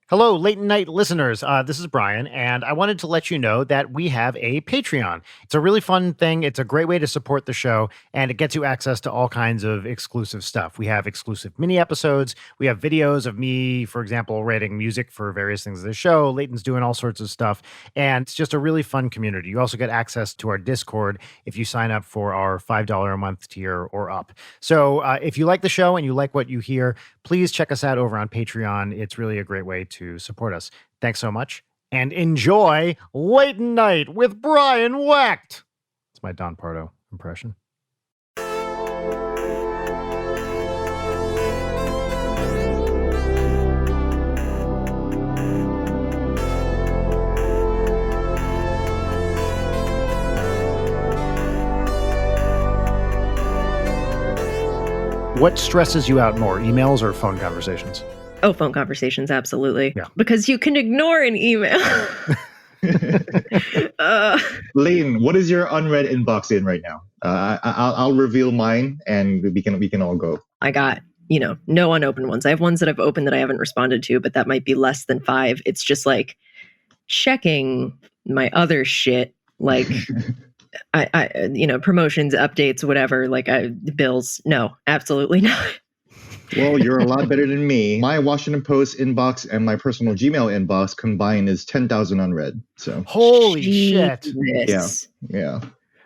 Hello, late night listeners. This is Brian, and I wanted to let you know that we have a Patreon. It's a really fun thing. It's a great way to support the show, and it gets you access to all kinds of exclusive stuff. We have exclusive mini episodes. We have videos of me, for example, writing music for various things of the show. Leighton's doing all sorts of stuff, and it's just a really fun community. You also get access to our Discord if you sign up for our $5 a month tier or up. So if you like the show and you like what you hear, please check us out over on Patreon. It's really a great way to support us. Thanks so much, and enjoy Late Night with Brian Wecht. It's my Don Pardo impression. What stresses you out more, emails or phone conversations? Oh, phone conversations, absolutely. Yeah. Because you can ignore an email. Lane, what is your unread inbox in right now? I'll reveal mine, and we can all go. I got, no unopened ones. I have ones that I've opened that I haven't responded to, but that might be less than 5. It's just like checking my other shit, like I promotions, updates, whatever, like bills. No, absolutely not. Well, you're a lot better than me. My Washington Post inbox and my personal Gmail inbox combined is 10,000 unread. So holy shit. Yeah.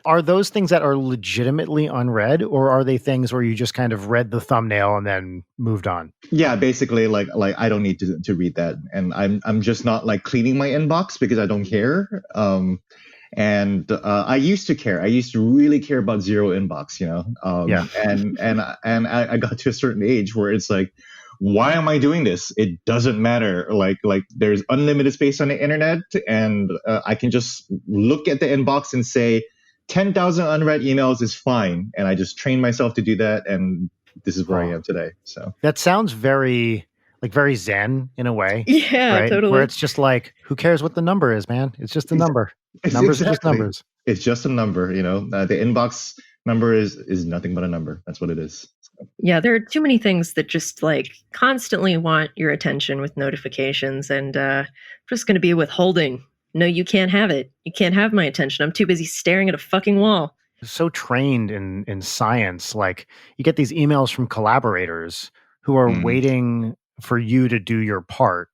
Are those things that are legitimately unread, or are they things where you just kind of read the thumbnail and then moved on? Yeah, basically, like I don't need to read that, and I'm just not like cleaning my inbox because I don't care. And I used to care. I used to really care about zero inbox, And I got to a certain age where it's like, why am I doing this? It doesn't matter. Like there's unlimited space on the internet, and I can just look at the inbox and say 10,000 unread emails is fine. And I just trained myself to do that, and this is where I am today. So that sounds very Zen in a way. Yeah, right? Totally. Where it's just like, who cares what the number is, man? It's just a number. Numbers are just numbers. It's just a number, the inbox number is nothing but a number. That's what it is. So. Yeah, there are too many things that just like constantly want your attention with notifications, and I'm just going to be withholding. No, you can't have it. You can't have my attention. I'm too busy staring at a fucking wall. So trained in science, like you get these emails from collaborators who are waiting for you to do your part,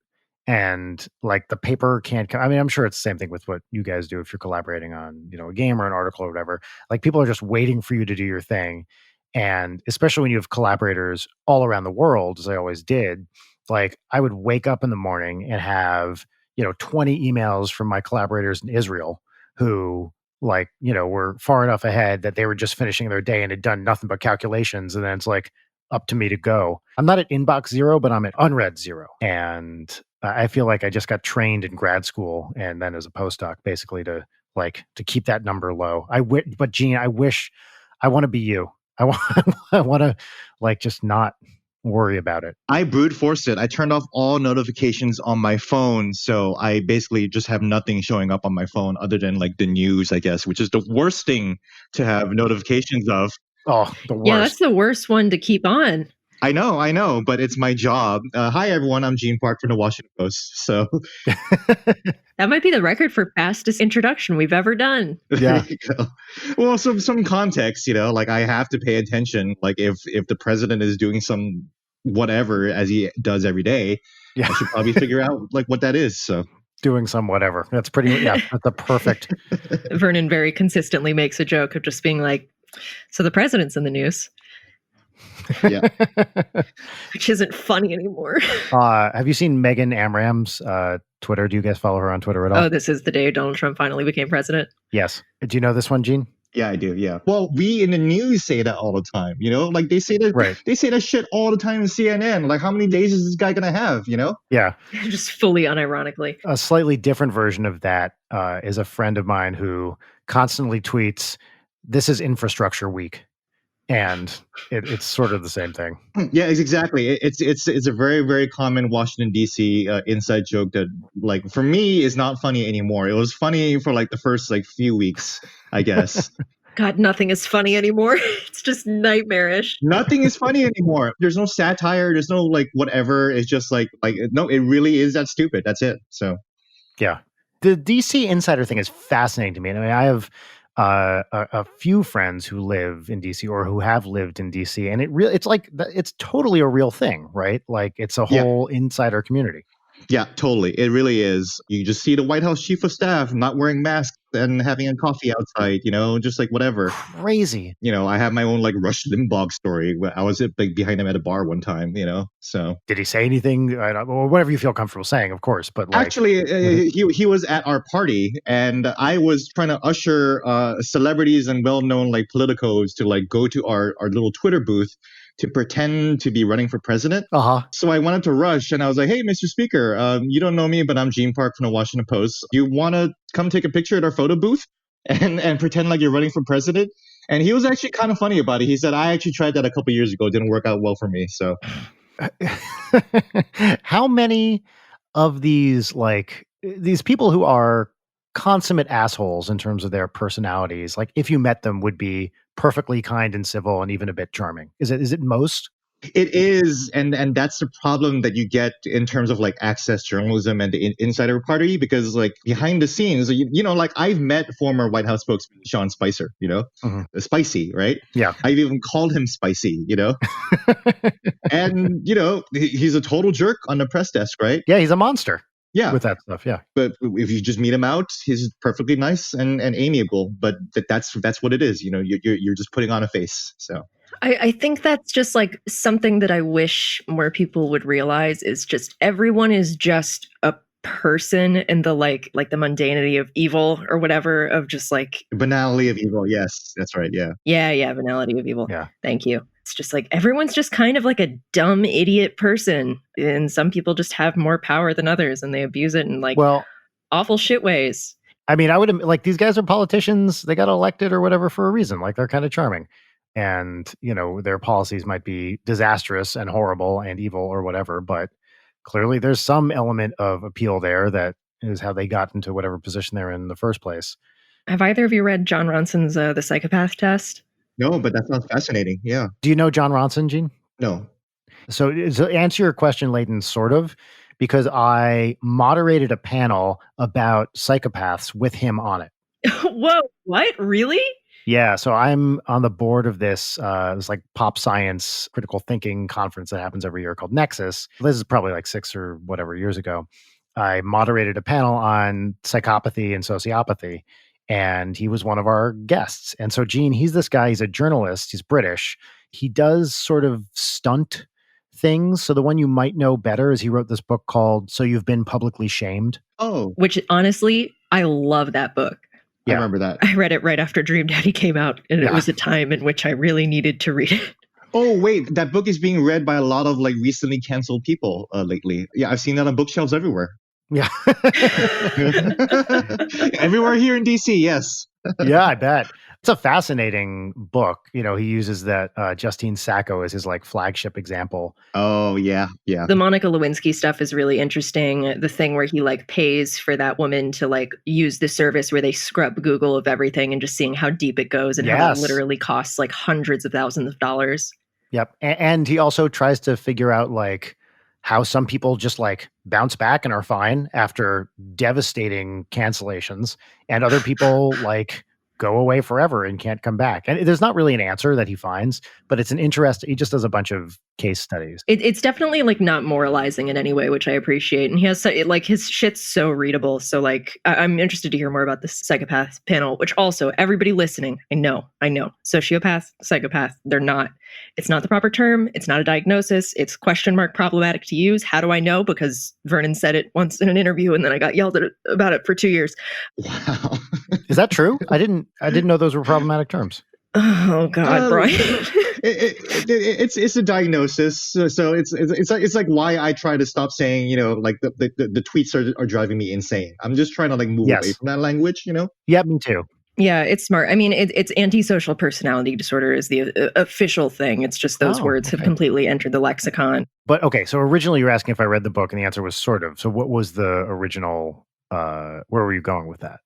and like the paper can't come. I mean, I'm sure it's the same thing with what you guys do if you're collaborating on, a game or an article or whatever. Like people are just waiting for you to do your thing. And especially when you have collaborators all around the world, as I always did, like I would wake up in the morning and have, 20 emails from my collaborators in Israel who were far enough ahead that they were just finishing their day and had done nothing but calculations. And then it's like, up to me to go. I'm not at inbox 0, but I'm at unread 0. And I feel like I just got trained in grad school and then as a postdoc, basically to keep that number low. But Gene, I want to be you. I want to just not worry about it. I brute forced it. I turned off all notifications on my phone. So I basically just have nothing showing up on my phone other than like the news, I guess, which is the worst thing to have notifications of. Oh, the worst. Yeah, that's the worst one to keep on. I know, but it's my job. Hi, everyone. I'm Gene Park from the Washington Post. So that might be the record for fastest introduction we've ever done. Yeah. Well, some context, like I have to pay attention. Like if the president is doing some whatever as he does every day, I should probably figure out like what that is. So. Doing some whatever. That's that's a perfect. Vernon very consistently makes a joke of just being like, so the president's in the news. Yeah. Which isn't funny anymore. Have you seen Megan Amram's Twitter? Do you guys follow her on Twitter at all? Oh, this is the day Donald Trump finally became president? Yes. Do you know this one, Gene? Yeah, I do. Yeah. Well, we in the news say that all the time, like they say that They say that shit all the time in CNN. Like, how many days is this guy going to have, Yeah. Just fully unironically. A slightly different version of that is a friend of mine who constantly tweets, "This is infrastructure week." And it's sort of the same thing. Yeah, exactly. It's a very, very common Washington, D.C. Inside joke that, like, for me is not funny anymore. It was funny for like the first like few weeks, I guess. God, nothing is funny anymore. It's just nightmarish. Nothing is funny anymore. There's no satire. There's no like whatever. It's just like no, it really is that stupid. That's it. So Yeah. The DC insider thing is fascinating to me. I mean, I have a few friends who live in DC or who have lived in DC, and it's totally a real thing, right? Like it's a Yeah. whole insider community. Yeah, totally. It really is. You just see the White House chief of staff not wearing masks and having a coffee outside, just like whatever. Crazy. I have my own like Rush Limbaugh story. I was like behind him at a bar one time, so. Did he say anything? Or whatever you feel comfortable saying, of course. But like, actually, he was at our party, and I was trying to usher celebrities and well-known like politicos to like go to our little Twitter booth to pretend to be running for president. So I went up to Rush and I was like, "Hey, Mr. Speaker, you don't know me, but I'm Gene Park from the Washington Post. You want to come take a picture at our photo booth and pretend like you're running for president?" And he was actually kind of funny about it. He said, "I actually tried that a couple years ago. It didn't work out well for me." So how many of these people who are consummate assholes in terms of their personalities, like if you met them, would be perfectly kind and civil and even a bit charming? Is it most? It is, and that's the problem that you get in terms of like access journalism and the insider party, because like behind the scenes, like I've met former White House spokesman Sean Spicer, Spicy, right? Yeah. I've even called him Spicy, and he's a total jerk on the press desk, right? Yeah, he's a monster. Yeah, with that stuff. Yeah, but if you just meet him out, he's perfectly nice and amiable. But that's what it is. You're just putting on a face. So. I think that's just like something that I wish more people would realize is just everyone is just a person, and the like the mundanity of evil or whatever of just like banality of evil. Yes, that's right. Yeah. Yeah. Banality of evil. Yeah. Thank you. It's just like everyone's just kind of like a dumb idiot person, and some people just have more power than others and they abuse it in like awful shit ways. I mean, I would like these guys are politicians. They got elected or whatever for a reason. Like they're kind of charming. And, their policies might be disastrous and horrible and evil or whatever, but clearly there's some element of appeal there that is how they got into whatever position they're in the first place. Have either of you read John Ronson's The Psychopath Test? No, but that sounds fascinating. Yeah. Do you know John Ronson, Gene? No. So to answer your question, Leighton, sort of, because I moderated a panel about psychopaths with him on it. Whoa, what? Really? Yeah, so I'm on the board of this like pop science critical thinking conference that happens every year called Nexus. This is probably like 6 or whatever years ago. I moderated a panel on psychopathy and sociopathy, and he was one of our guests. And so Gene, he's this guy, he's a journalist, he's British. He does sort of stunt things. So the one you might know better is he wrote this book called So You've Been Publicly Shamed. Oh. Which honestly, I love that book. Yeah. I remember that. I read it right after Dream Daddy came out, and it was a time in which I really needed to read it. Oh, wait, that book is being read by a lot of like recently canceled people lately. Yeah, I've seen that on bookshelves everywhere. Yeah. Everywhere here in DC, yes. Yeah, I bet. It's a fascinating book. He uses that Justine Sacco as his like flagship example. Oh, yeah. Yeah. The Monica Lewinsky stuff is really interesting. The thing where he like pays for that woman to like use the service where they scrub Google of everything, and just seeing how deep it goes and how it literally costs like hundreds of thousands of dollars. Yep. And he also tries to figure out like how some people just like bounce back and are fine after devastating cancellations, and other people like go away forever and can't come back. And there's not really an answer that he finds, but it's an interest. He just does a bunch of case studies. It's definitely like not moralizing in any way, which I appreciate. And he has like his shit's so readable. So like I'm interested to hear more about this psychopath panel, which also everybody listening, I know, sociopath, psychopath, it's not the proper term. It's not a diagnosis. It's question mark problematic to use. How do I know? Because Vernon said it once in an interview, and then I got yelled at about it for 2 years. Wow. Is that true? I didn't know those were problematic terms. Oh God, Brian. It's a diagnosis. So it's like why I try to stop saying, like the tweets are driving me insane. I'm just trying to like move away from that language, Yeah, me too. Yeah, it's smart. I mean, it's antisocial personality disorder is the official thing. It's just those words have completely entered the lexicon. But okay, so originally you were asking if I read the book, and the answer was sort of. So what was the original, where were you going with that?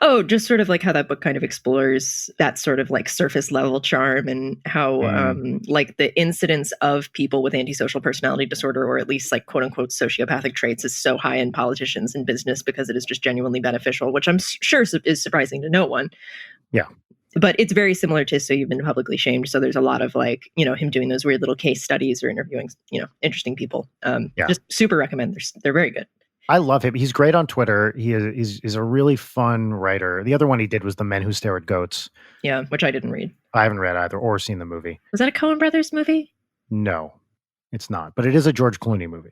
Oh, just sort of like how that book kind of explores that sort of like surface level charm and how like the incidence of people with antisocial personality disorder, or at least like quote unquote sociopathic traits, is so high in politicians and business because it is just genuinely beneficial, which I'm sure is surprising to no one. Yeah. But it's very similar to So You've Been Publicly Shamed. So there's a lot of like, him doing those weird little case studies or interviewing, interesting people. Just super recommend. They're very good. I love him. He's great on Twitter. He's a really fun writer. The other one he did was The Men Who Stare at Goats. Yeah, which I didn't read. I haven't read either or seen the movie. Was that a Coen Brothers movie? No, it's not. But it is a George Clooney movie.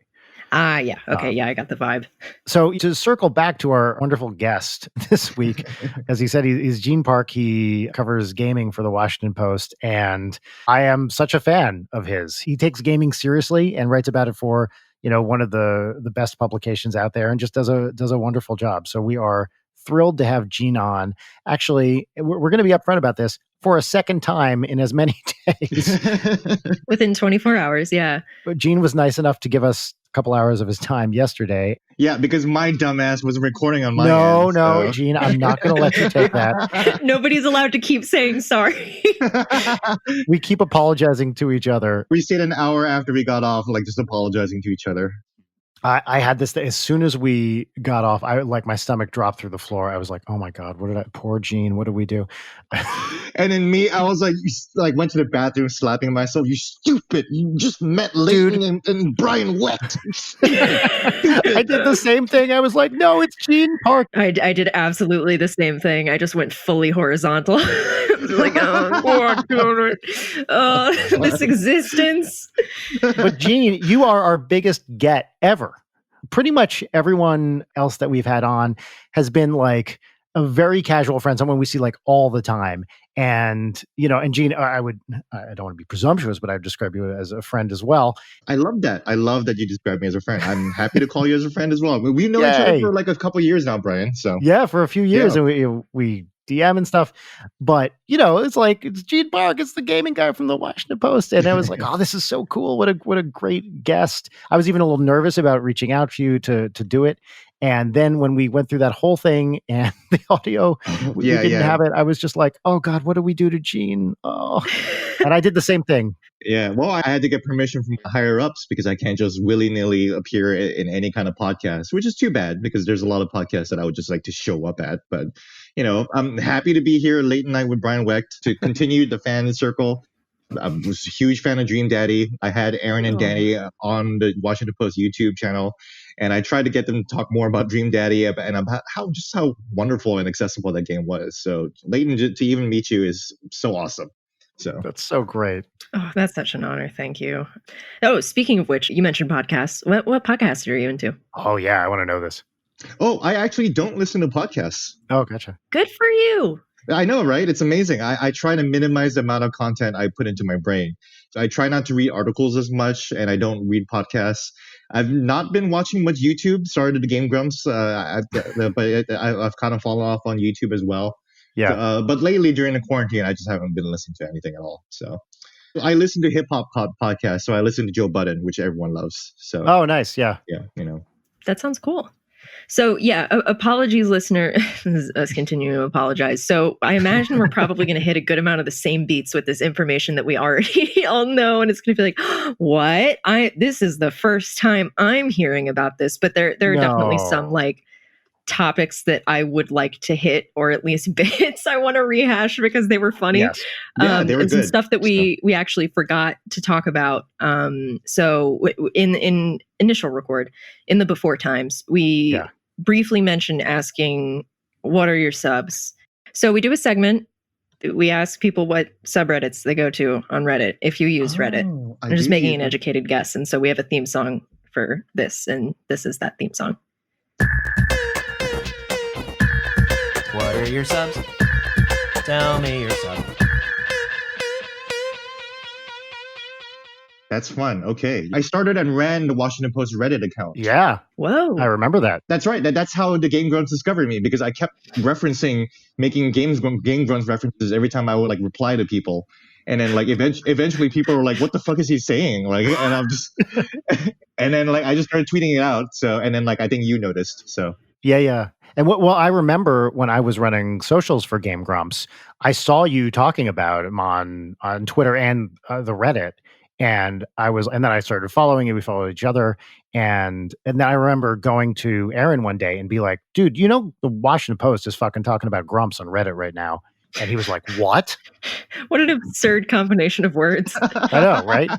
Ah, yeah. Okay, yeah, I got the vibe. So to circle back to our wonderful guest this week, as he said, he's Gene Park. He covers gaming for the Washington Post, and I am such a fan of his. He takes gaming seriously and writes about it for one of the best publications out there, and just does a wonderful job. So we are thrilled to have Gene on. Actually, we're going to be upfront about this for a second time in as many days. Within 24 hours, yeah. But Gene was nice enough to give us a couple hours of his time yesterday. Yeah, because my dumbass wasn't recording on my end. No, so. Gene, I'm not going to let you take that. Nobody's allowed to keep saying sorry. We keep apologizing to each other. We stayed an hour after we got off, like just apologizing to each other. I had this as soon as we got off, my stomach dropped through the floor. I was like, oh my God, poor Gene, what did we do? And then me, I was like, went to the bathroom slapping myself. You stupid. You just met Leighton and Brian Wecht. I did the same thing. I was like, no, it's Gene Park. I did absolutely the same thing. I just went fully horizontal. I was like, this existence. But Gene, you are our biggest get ever. Pretty much everyone else that we've had on has been like a very casual friend, someone we see like all the time. And, and Gene, I don't want to be presumptuous, but I would describe you as a friend as well. I love that. I love that you describe me as a friend. I'm happy to call you as a friend as well. We know each other for like a couple of years now, Brian. So yeah, for a few years, and we DM and stuff. But, it's Gene Park. It's the gaming guy from the Washington Post. And I was like, oh, this is so cool. What a great guest. I was even a little nervous about reaching out to you to do it. And then when we went through that whole thing and the audio, we didn't have it. I was just like, oh God, what do we do to Gene? Oh, and I did the same thing. Yeah. Well, I had to get permission from higher ups because I can't just willy-nilly appear in any kind of podcast, which is too bad because there's a lot of podcasts that I would just like to show up at. But, I'm happy to be here late night with Brian Wecht to continue the fan circle. I was a huge fan of Dream Daddy. I had Aaron and Danny on the Washington Post YouTube channel, and I tried to get them to talk more about Dream Daddy and about how wonderful and accessible that game was. So Leighton, to even meet you is so awesome. So that's so great. Oh, that's such an honor. Thank you. Oh, speaking of which, you mentioned podcasts. What podcasts are you into? Oh yeah, I want to know this. Oh, I actually don't listen to podcasts. Oh, gotcha. Good for you. I know, right? It's amazing. I try to minimize the amount of content I put into my brain. So I try not to read articles as much, and I don't read podcasts. I've not been watching much YouTube. Sorry to the Game Grumps, but I've kind of fallen off on YouTube as well. Yeah. But lately, during the quarantine, I just haven't been listening to anything at all. So I listen to hip hop podcasts. So I listen to Joe Budden, which everyone loves. So oh, nice. Yeah. Yeah. That sounds cool. So yeah, apologies, listener. Us continue to apologize. So I imagine we're probably going to hit a good amount of the same beats with this information that we already all know, and it's going to be like, what? This is the first time I'm hearing about this. But there are definitely some like topics that I would like to hit, or at least bits I want to rehash because they were funny. Yes. Yeah, they were and good. Some stuff that we actually forgot to talk about. So in initial record, in the before times, we briefly mentioned asking, what are your subs? So we do a segment. We ask people what subreddits they go to on Reddit, if you use Reddit. I'm just making an educated guess. And so we have a theme song for this, and this is that theme song. What are your subs? Tell me your sub. That's fun. Okay. I started and ran the Washington Post Reddit account. Yeah. Whoa. I remember that. That's right. That's how the Game Grumps discovered me, because I kept making Game Grumps references every time I would like reply to people. And then like eventually people were like, what the fuck is he saying? Like, and I'm just, and then like I just started tweeting it out. So, and then like I think you noticed. So. Yeah. And well, I remember when I was running socials for Game Grumps, I saw you talking about him on Twitter and the Reddit, and then I started following you. We followed each other, and then I remember going to Aaron one day and be like, "Dude, you know the Washington Post is fucking talking about Grumps on Reddit right now," and he was like, "What?" What an absurd combination of words. I know, right?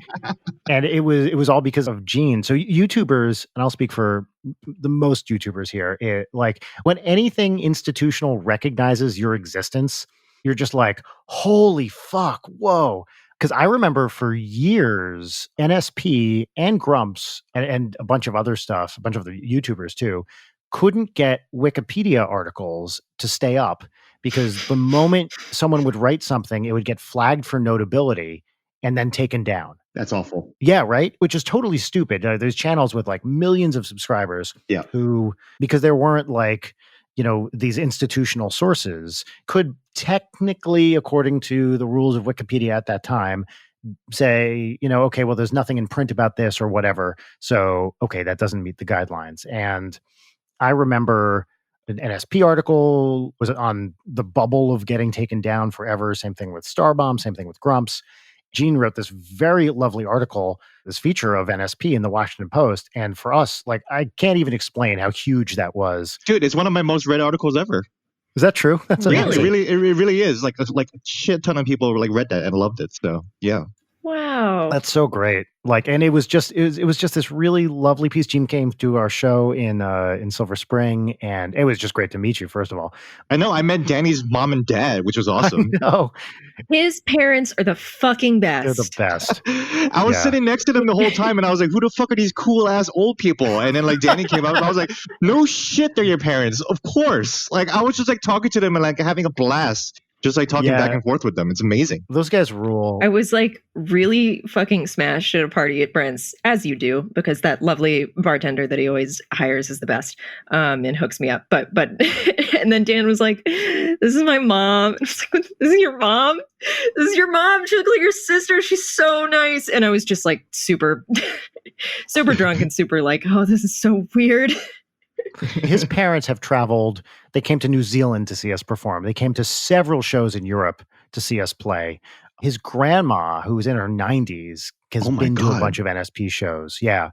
And it was all because of Gene. So YouTubers, and I'll speak for the most YouTubers here, like when anything institutional recognizes your existence, you're just like, holy fuck, whoa. Because I remember for years, NSP and Grumps and a bunch of other stuff, a bunch of the YouTubers too, couldn't get Wikipedia articles to stay up because the moment someone would write something, it would get flagged for notability and then taken down. That's awful. Yeah, right? Which is totally stupid. There's channels with like millions of subscribers who, because there weren't like, these institutional sources, could technically, according to the rules of Wikipedia at that time, say, okay, well, there's nothing in print about this or whatever. So, okay, that doesn't meet the guidelines. And I remember an NSP article was on the bubble of getting taken down forever. Same thing with Starbomb, same thing with Grumps. Gene wrote this very lovely article, this feature of NSP in the Washington Post. And for us, like, I can't even explain how huge that was. Dude, it's one of my most read articles ever. Is that true? That's amazing. It really is. Like a shit ton of people like read that and loved it. So yeah. Wow. That's so great. Like, and it was just this really lovely piece. Gene came to our show in Silver Spring, and it was just great to meet you, first of all. I know. I met Danny's mom and dad, which was awesome. I know. His parents are the fucking best. They're the best. I was sitting next to them the whole time, and I was like, who the fuck are these cool ass old people? And then like Danny came out, and I was like, no shit, they're your parents. Of course. Like I was just like talking to them and like having a blast. Just like talking back and forth with them. It's amazing. Those guys rule. I was like really fucking smashed at a party at Brent's, as you do, because that lovely bartender that he always hires is the best, and hooks me up. But and then Dan was like, this is my mom. And I was like, this is your mom? This is your mom? She looks like your sister. She's so nice. And I was just like super drunk and super like, oh, this is so weird. His parents have traveled. They came to New Zealand to see us perform. They came to several shows in Europe to see us play. His grandma, who's in her 90s, has been to a bunch of NSP shows. Yeah.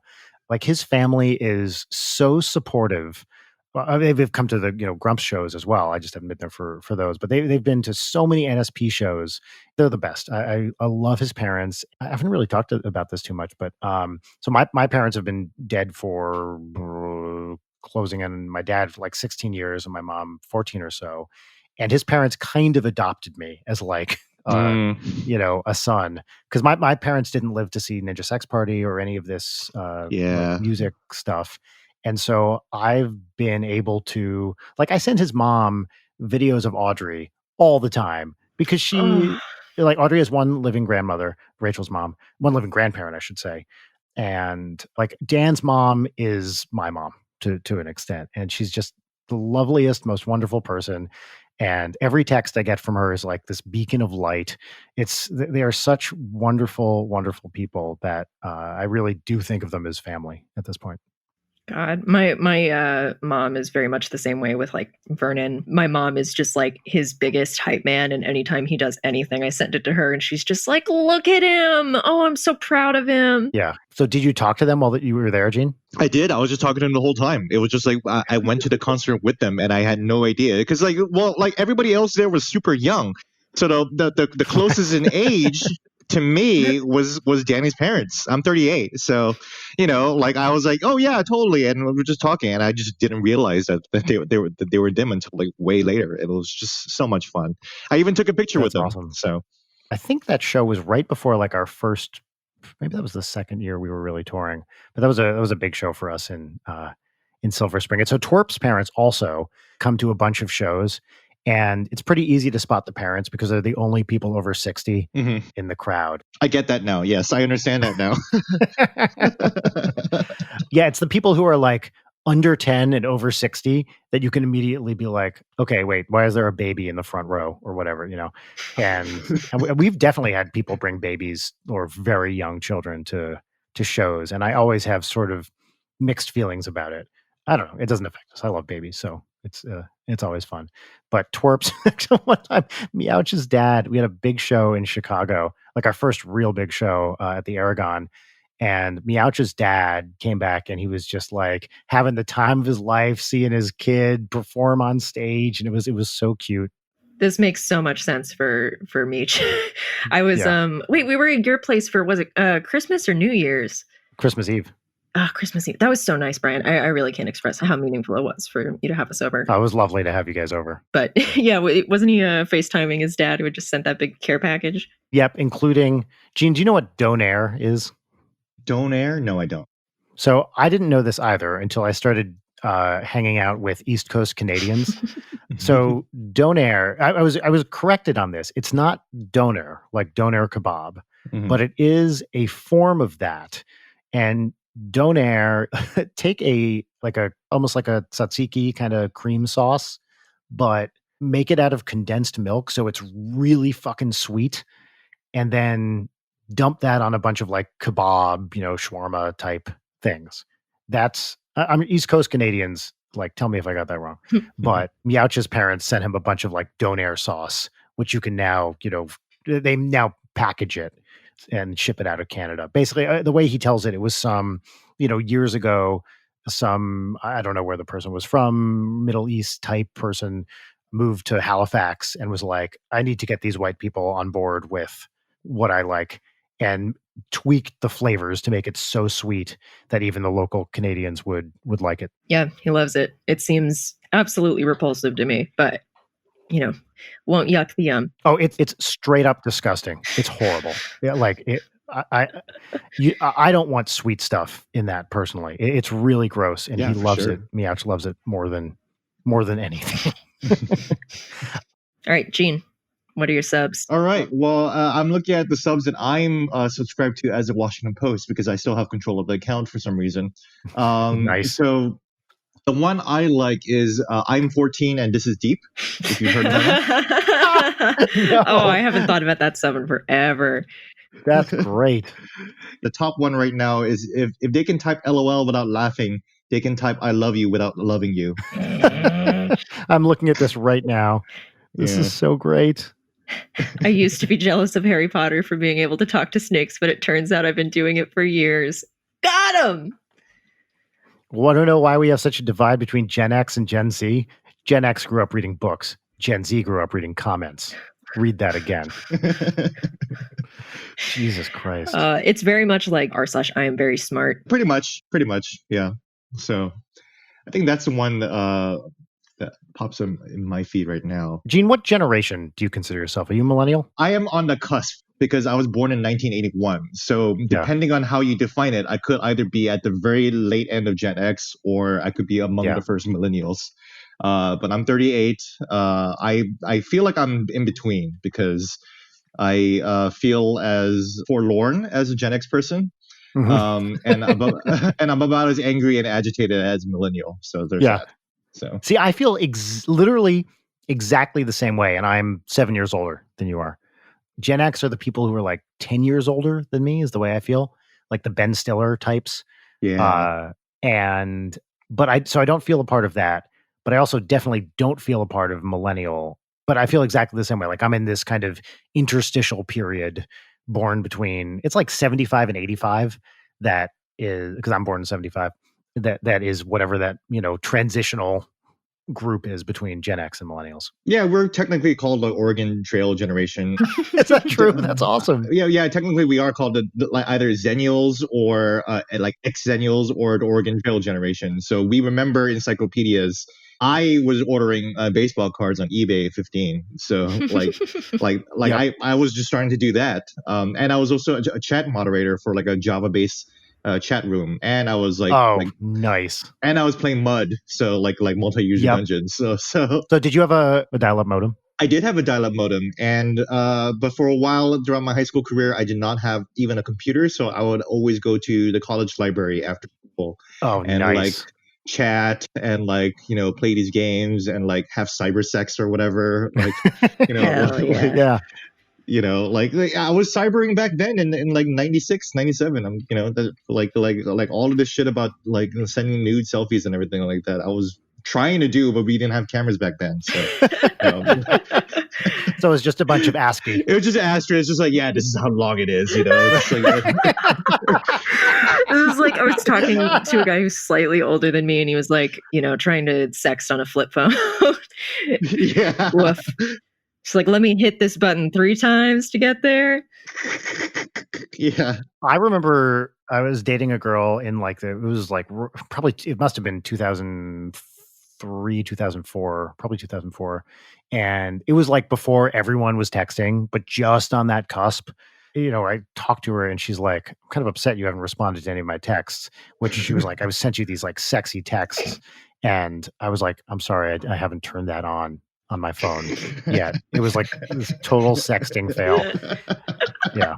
Like his family is so supportive. Well, they've come to the Grumps shows as well. I just haven't been there for those. But they've been to so many NSP shows. They're the best. I love his parents. I haven't really talked about this too much. But so my parents have been dead for closing in my dad for like 16 years and my mom 14 or so. And his parents kind of adopted me as like, a son. Because my parents didn't live to see Ninja Sex Party or any of this like music stuff. And so I've been able to, like, I send his mom videos of Audrey all the time because she, like, Audrey has one living grandmother, Rachel's mom, one living grandparent, I should say. And like Dan's mom is my mom. To an extent, and she's just the loveliest, most wonderful person. And every text I get from her is like this beacon of light. They are such wonderful, wonderful people that I really do think of them as family at this point. God, my mom is very much the same way with like Vernon. My mom is just like his biggest hype man, and anytime he does anything, I send it to her, and she's just like, "Look at him! Oh, I'm so proud of him." Yeah. So, did you talk to them while you were there, Gene? I did. I was just talking to them the whole time. It was just like I went to the concert with them, and I had no idea because like everybody else there was super young, so the closest in age to me was Danny's parents. I'm 38. So, like I was like, oh yeah, totally. And we were just talking and I just didn't realize that they were them until like way later. It was just so much fun. I even took a picture with them. Awesome. So I think that show was right before like our first, maybe that was the second year we were really touring, but that was a big show for us in Silver Spring. And so Twerp's parents also come to a bunch of shows. And it's pretty easy to spot the parents because they're the only people over 60 in the crowd. I get that now. Yes, I understand that now. Yeah, it's the people who are like under 10 and over 60 that you can immediately be like, okay, wait, why is there a baby in the front row or whatever, And we've definitely had people bring babies or very young children to shows. And I always have sort of mixed feelings about it. I don't know. It doesn't affect us. I love babies, so it's always fun. But twerps. One time, Meowch's dad. We had a big show in Chicago, like our first real big show at the Aragon. And Meowch's dad came back, and he was just like having the time of his life, seeing his kid perform on stage, and it was so cute. This makes so much sense for Meech. I was wait, we were at your place for, was it Christmas or New Year's? Christmas Eve. Oh, Christmas Eve. That was so nice, Brian. I really can't express how meaningful it was for you to have us over. Oh, it was lovely to have you guys over. But yeah, wasn't he FaceTiming his dad who had just sent that big care package? Yep, including Gene. Do you know what donair is? Donair? No, I don't. So I didn't know this either until I started hanging out with East Coast Canadians. So donair, I was corrected on this. It's not doner, like doner kebab, but it is a form of that. And donair, take almost like a tzatziki kind of cream sauce, but make it out of condensed milk, so it's really fucking sweet, and then dump that on a bunch of like kebab, shawarma type things. I'm East Coast Canadians. Like, tell me if I got that wrong. But Meowch's parents sent him a bunch of like donair sauce, which you can now, they now package it and ship it out of Canada. Basically, the way he tells it, it was some, years ago, I don't know where the person was from, Middle East type person moved to Halifax and was like, I need to get these white people on board with what I like, and tweaked the flavors to make it so sweet that even the local Canadians would like it. Yeah, he loves it. It seems absolutely repulsive to me, but won't yuck the yum. Oh, it's straight up disgusting. It's horrible. Yeah, like it. I don't want sweet stuff in that personally. It's really gross, and he loves it. Meowch loves it more than anything. All right, Gene. What are your subs? All right. Well, I'm looking at the subs that I'm subscribed to as a Washington Post because I still have control of the account for some reason. Nice. So the one I like is I'm 14 and This Is Deep, if you've heard of that. No. Oh, I haven't thought about that sub in forever. That's great. The top one right now is if they can type LOL without laughing, they can type I love you without loving you. I'm looking at this right now. This is so great. I used to be jealous of Harry Potter for being able to talk to snakes, but it turns out I've been doing it for years. Got him! Want to know why we have such a divide between Gen X and Gen Z? Gen X grew up reading books. Gen Z grew up reading comments. Read that again. Jesus Christ. It's very much like r/I am very smart. Pretty much. Yeah. So I think that's the one that pops in my feed right now. Gene, what generation do you consider yourself? Are you a millennial? I am on the cusp because I was born in 1981. So depending on how you define it, I could either be at the very late end of Gen X or I could be among the first millennials. But I'm 38. I feel like I'm in between because I feel as forlorn as a Gen X person. And I'm about as angry and agitated as a millennial. So there's that. So see, I feel literally exactly the same way, and I'm 7 years older than you are. Gen X are the people who are like 10 years older than me, is the way I feel, like the Ben Stiller types. Yeah. But I don't feel a part of that, but I also definitely don't feel a part of millennial. But I feel exactly the same way. Like I'm in this kind of interstitial period, born between, it's like 75 and 85. That is because I'm born in 75. That is whatever that, transitional group is between Gen X and millennials. Yeah, we're technically called the Oregon Trail generation. Is that true? That's awesome. Yeah. Technically, we are called either Zennials or like X-Zennials or the Oregon Trail generation. So we remember encyclopedias. I was ordering baseball cards on eBay at 15. So I was just starting to do that. And I was also a chat moderator for like a Java-based chat room, and I was nice. And I was playing Mud, so like multi-user dungeons. So did you have a dial-up modem? I did have a dial-up modem, and but for a while throughout my high school career, I did not have even a computer, so I would always go to the college library after school. And like chat and play these games and like have cyber sex or whatever. Like I was cybering back then in like 96, 97. I'm, like all of this shit about like sending nude selfies and everything like that. I was trying to do, but we didn't have cameras back then. So, So it's just a bunch of ASCII. It was just asterisk. It's just like, yeah, this is how long it is. It's like, It was like I was talking to a guy who's slightly older than me, and he was like, trying to sext on a flip phone. yeah. Woof. She's like, let me hit this button 3 times to get there. Yeah. I remember I was dating a girl in like it was like probably it must have been 2003, 2004, probably 2004. And it was like before everyone was texting, but just on that cusp. I talked to her and she's like, I'm kind of upset you haven't responded to any of my texts, which she was like, I sent you these like sexy texts. And I was like, I'm sorry, I haven't turned that on my phone yet. It was like this total sexting fail. Yeah.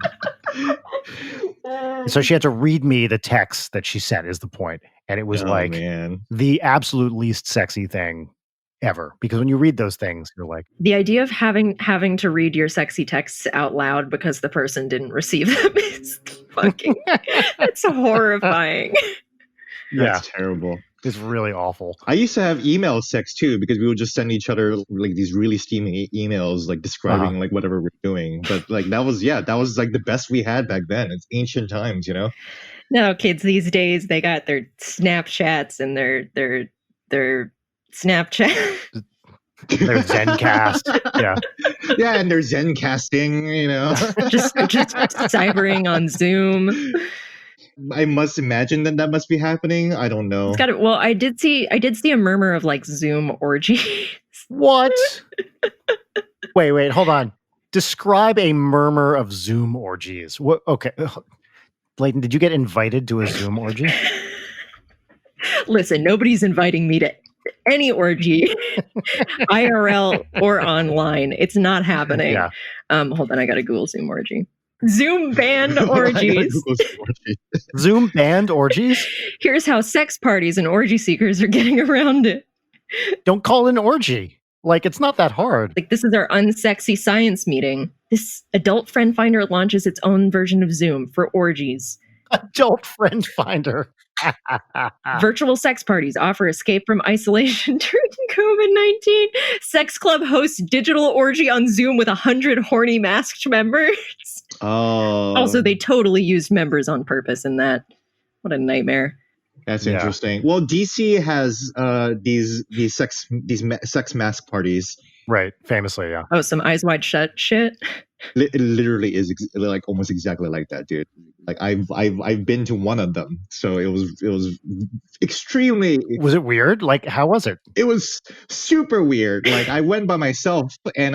So she had to read me the text that she sent is the point. And it was the absolute least sexy thing ever. Because when you read those things, you're like... The idea of having to read your sexy texts out loud because the person didn't receive them is fucking... It's horrifying. That's terrible. It's really awful. I used to have email sex too, because we would just send each other like these really steamy emails, like describing like whatever we're doing. But like that was like the best we had back then. It's ancient times, No, kids these days, they got their Snapchats and their Snapchat. Their Zencast. Yeah. Yeah, and their Zencasting, just cybering on Zoom. I must imagine that must be happening. I don't know. Well, I did see a murmur of like Zoom orgies. What? Wait, hold on. Describe a murmur of Zoom orgies. What? Okay. Layton, did you get invited to a Zoom orgy? Listen, nobody's inviting me to any orgy, IRL or online. It's not happening. Yeah. Hold on, I got to Google Zoom orgy. Zoom banned orgies. Zoom banned orgies? Here's how sex parties and orgy seekers are getting around it. Don't call it an orgy. Like, it's not that hard. Like, this is our unsexy science meeting. This adult friend finder launches its own version of Zoom for orgies. Adult friend finder. Virtual sex parties offer escape from isolation during COVID-19. Sex club hosts digital orgy on Zoom with 100 horny masked members. Oh. Also, they totally used members on purpose in that. What a nightmare. That's interesting. Well, DC has these sex mask parties. Right, famously, yeah. Oh, some eyes wide shut shit. It literally is like almost exactly like that, dude. Like I've been to one of them, so it was extremely. Was it weird? Like, how was it? It was super weird. Like I went by myself, and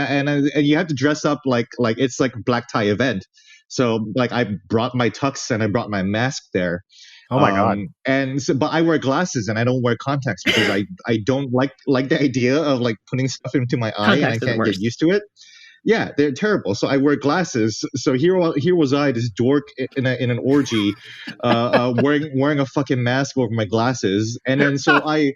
you have to dress up like it's like a black tie event. So like I brought my tux and I brought my mask there. Oh my god! But I wear glasses and I don't wear contacts because I don't like the idea of like putting stuff into my eye and I can't get used to it. Yeah, they're terrible. So I wear glasses. So here was I, this dork in an orgy, wearing a fucking mask over my glasses, and then so I'm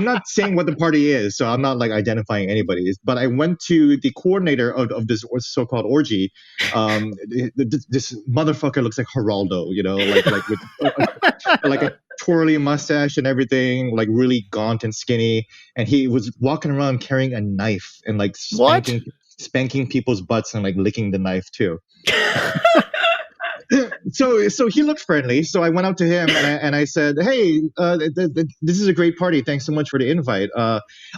not saying what the party is, so I'm not like identifying anybody. But I went to the coordinator of this so-called orgy. This motherfucker looks like Geraldo, like with like a twirly mustache and everything, like really gaunt and skinny. And he was walking around carrying a knife and like spanking people's butts and like licking the knife too. So he looked friendly. So I went up to him and I said, "Hey, this is a great party. Thanks so much for the invite.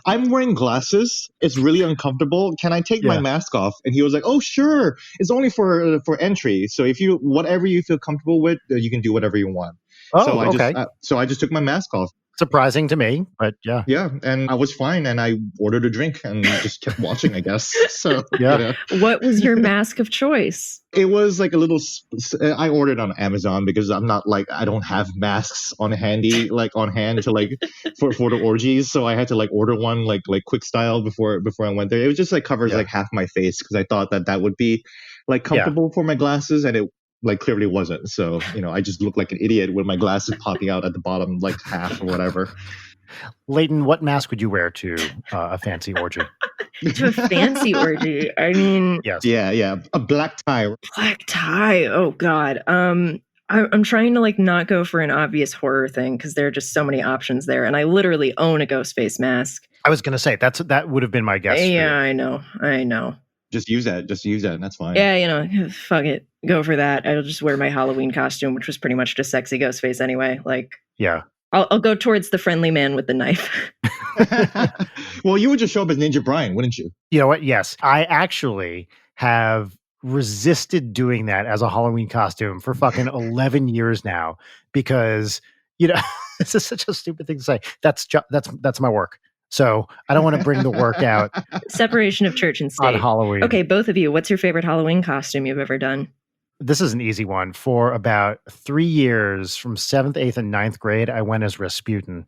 I'm wearing glasses. It's really uncomfortable. Can I take my mask off?" And he was like, "Oh, sure. It's only for entry. So if whatever you feel comfortable with, you can do whatever you want." Oh, okay. So I just took my mask off. Surprising to me, but yeah. Yeah, and I was fine, and I ordered a drink and just kept watching, I guess. So yeah. What was your mask of choice? It was like a little. I ordered on Amazon because I'm not like I don't have masks on hand to like for the orgies, so I had to like order one like quick style before I went there. It was just like covers like half my face because I thought that would be like comfortable for my glasses, and it like clearly wasn't. So I just looked like an idiot with my glasses popping out at the bottom like half or whatever. Layton, what mask would you wear to a fancy orgy? To a fancy orgy. I mean, Yes. Yeah. A black tie. black tie. Oh God. I'm trying to like not go for an obvious horror thing because there are just so many options there, and I literally own a ghost face mask. I was gonna say that would have been my guess. Yeah, I know. Just use that. And that's fine. Yeah, fuck it. Go for that. I'll just wear my Halloween costume, which was pretty much just sexy ghost face anyway. Like, Yeah. I'll go towards the friendly man with the knife. Well, you would just show up as Ninja Brian, wouldn't you? You know what? Yes. I actually have resisted doing that as a Halloween costume for fucking 11 years now because, this is such a stupid thing to say. That's my work. So I don't want to bring the work out Separation of church and state. on Halloween. Okay, both of you, what's your favorite Halloween costume you've ever done? This is an easy one. For about 3 years, from 7th, 8th, and 9th grade, I went as Rasputin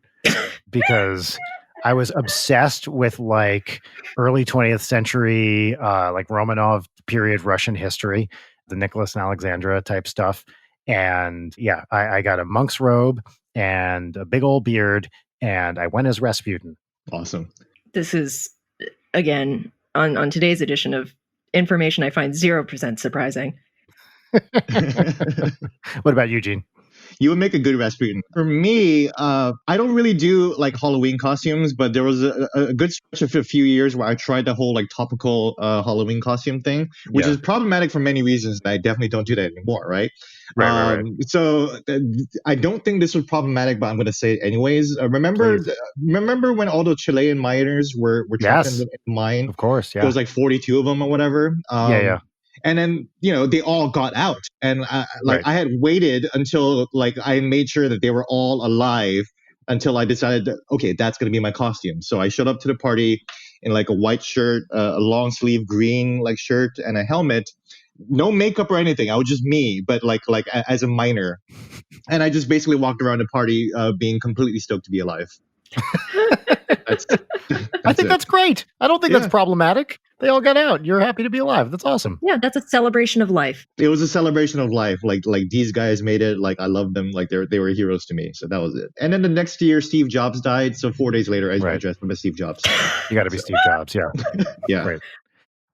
because I was obsessed with like early 20th century, like Romanov period Russian history, the Nicholas and Alexandra type stuff. And yeah, I got a monk's robe and a big old beard, and I went as Rasputin. Awesome. This is, again, on today's edition of information I find 0% surprising. What about you, Gene? You would make a good Rasputin. For me, I don't really do like Halloween costumes, but there was a good stretch of a few years where I tried the whole like topical Halloween costume thing, which is problematic for many reasons. And I definitely don't do that anymore, right? Right. So I don't think this was problematic, but I'm going to say it anyways. Remember when all the Chilean miners were trapped in the mine? Of course, yeah. There was like 42 of them or whatever. Yeah. And then, they all got out. And I had waited until like I made sure that they were all alive until I decided that, okay, that's going to be my costume. So I showed up to the party in like a white shirt, a long sleeve green like shirt and a helmet. No makeup or anything. I was just me, but like as a miner. And I just basically walked around the party being completely stoked to be alive. I think that's great. I don't think that's problematic. They all got out. You're happy to be alive. That's awesome. Yeah, that's a celebration of life. It was a celebration of life. Like these guys made it. Like I love them. Like they were heroes to me. So that was it. And then the next year, Steve Jobs died. So 4 days later, I dressed up as Steve Jobs. You got to be Steve Jobs. Yeah. Yeah. Right.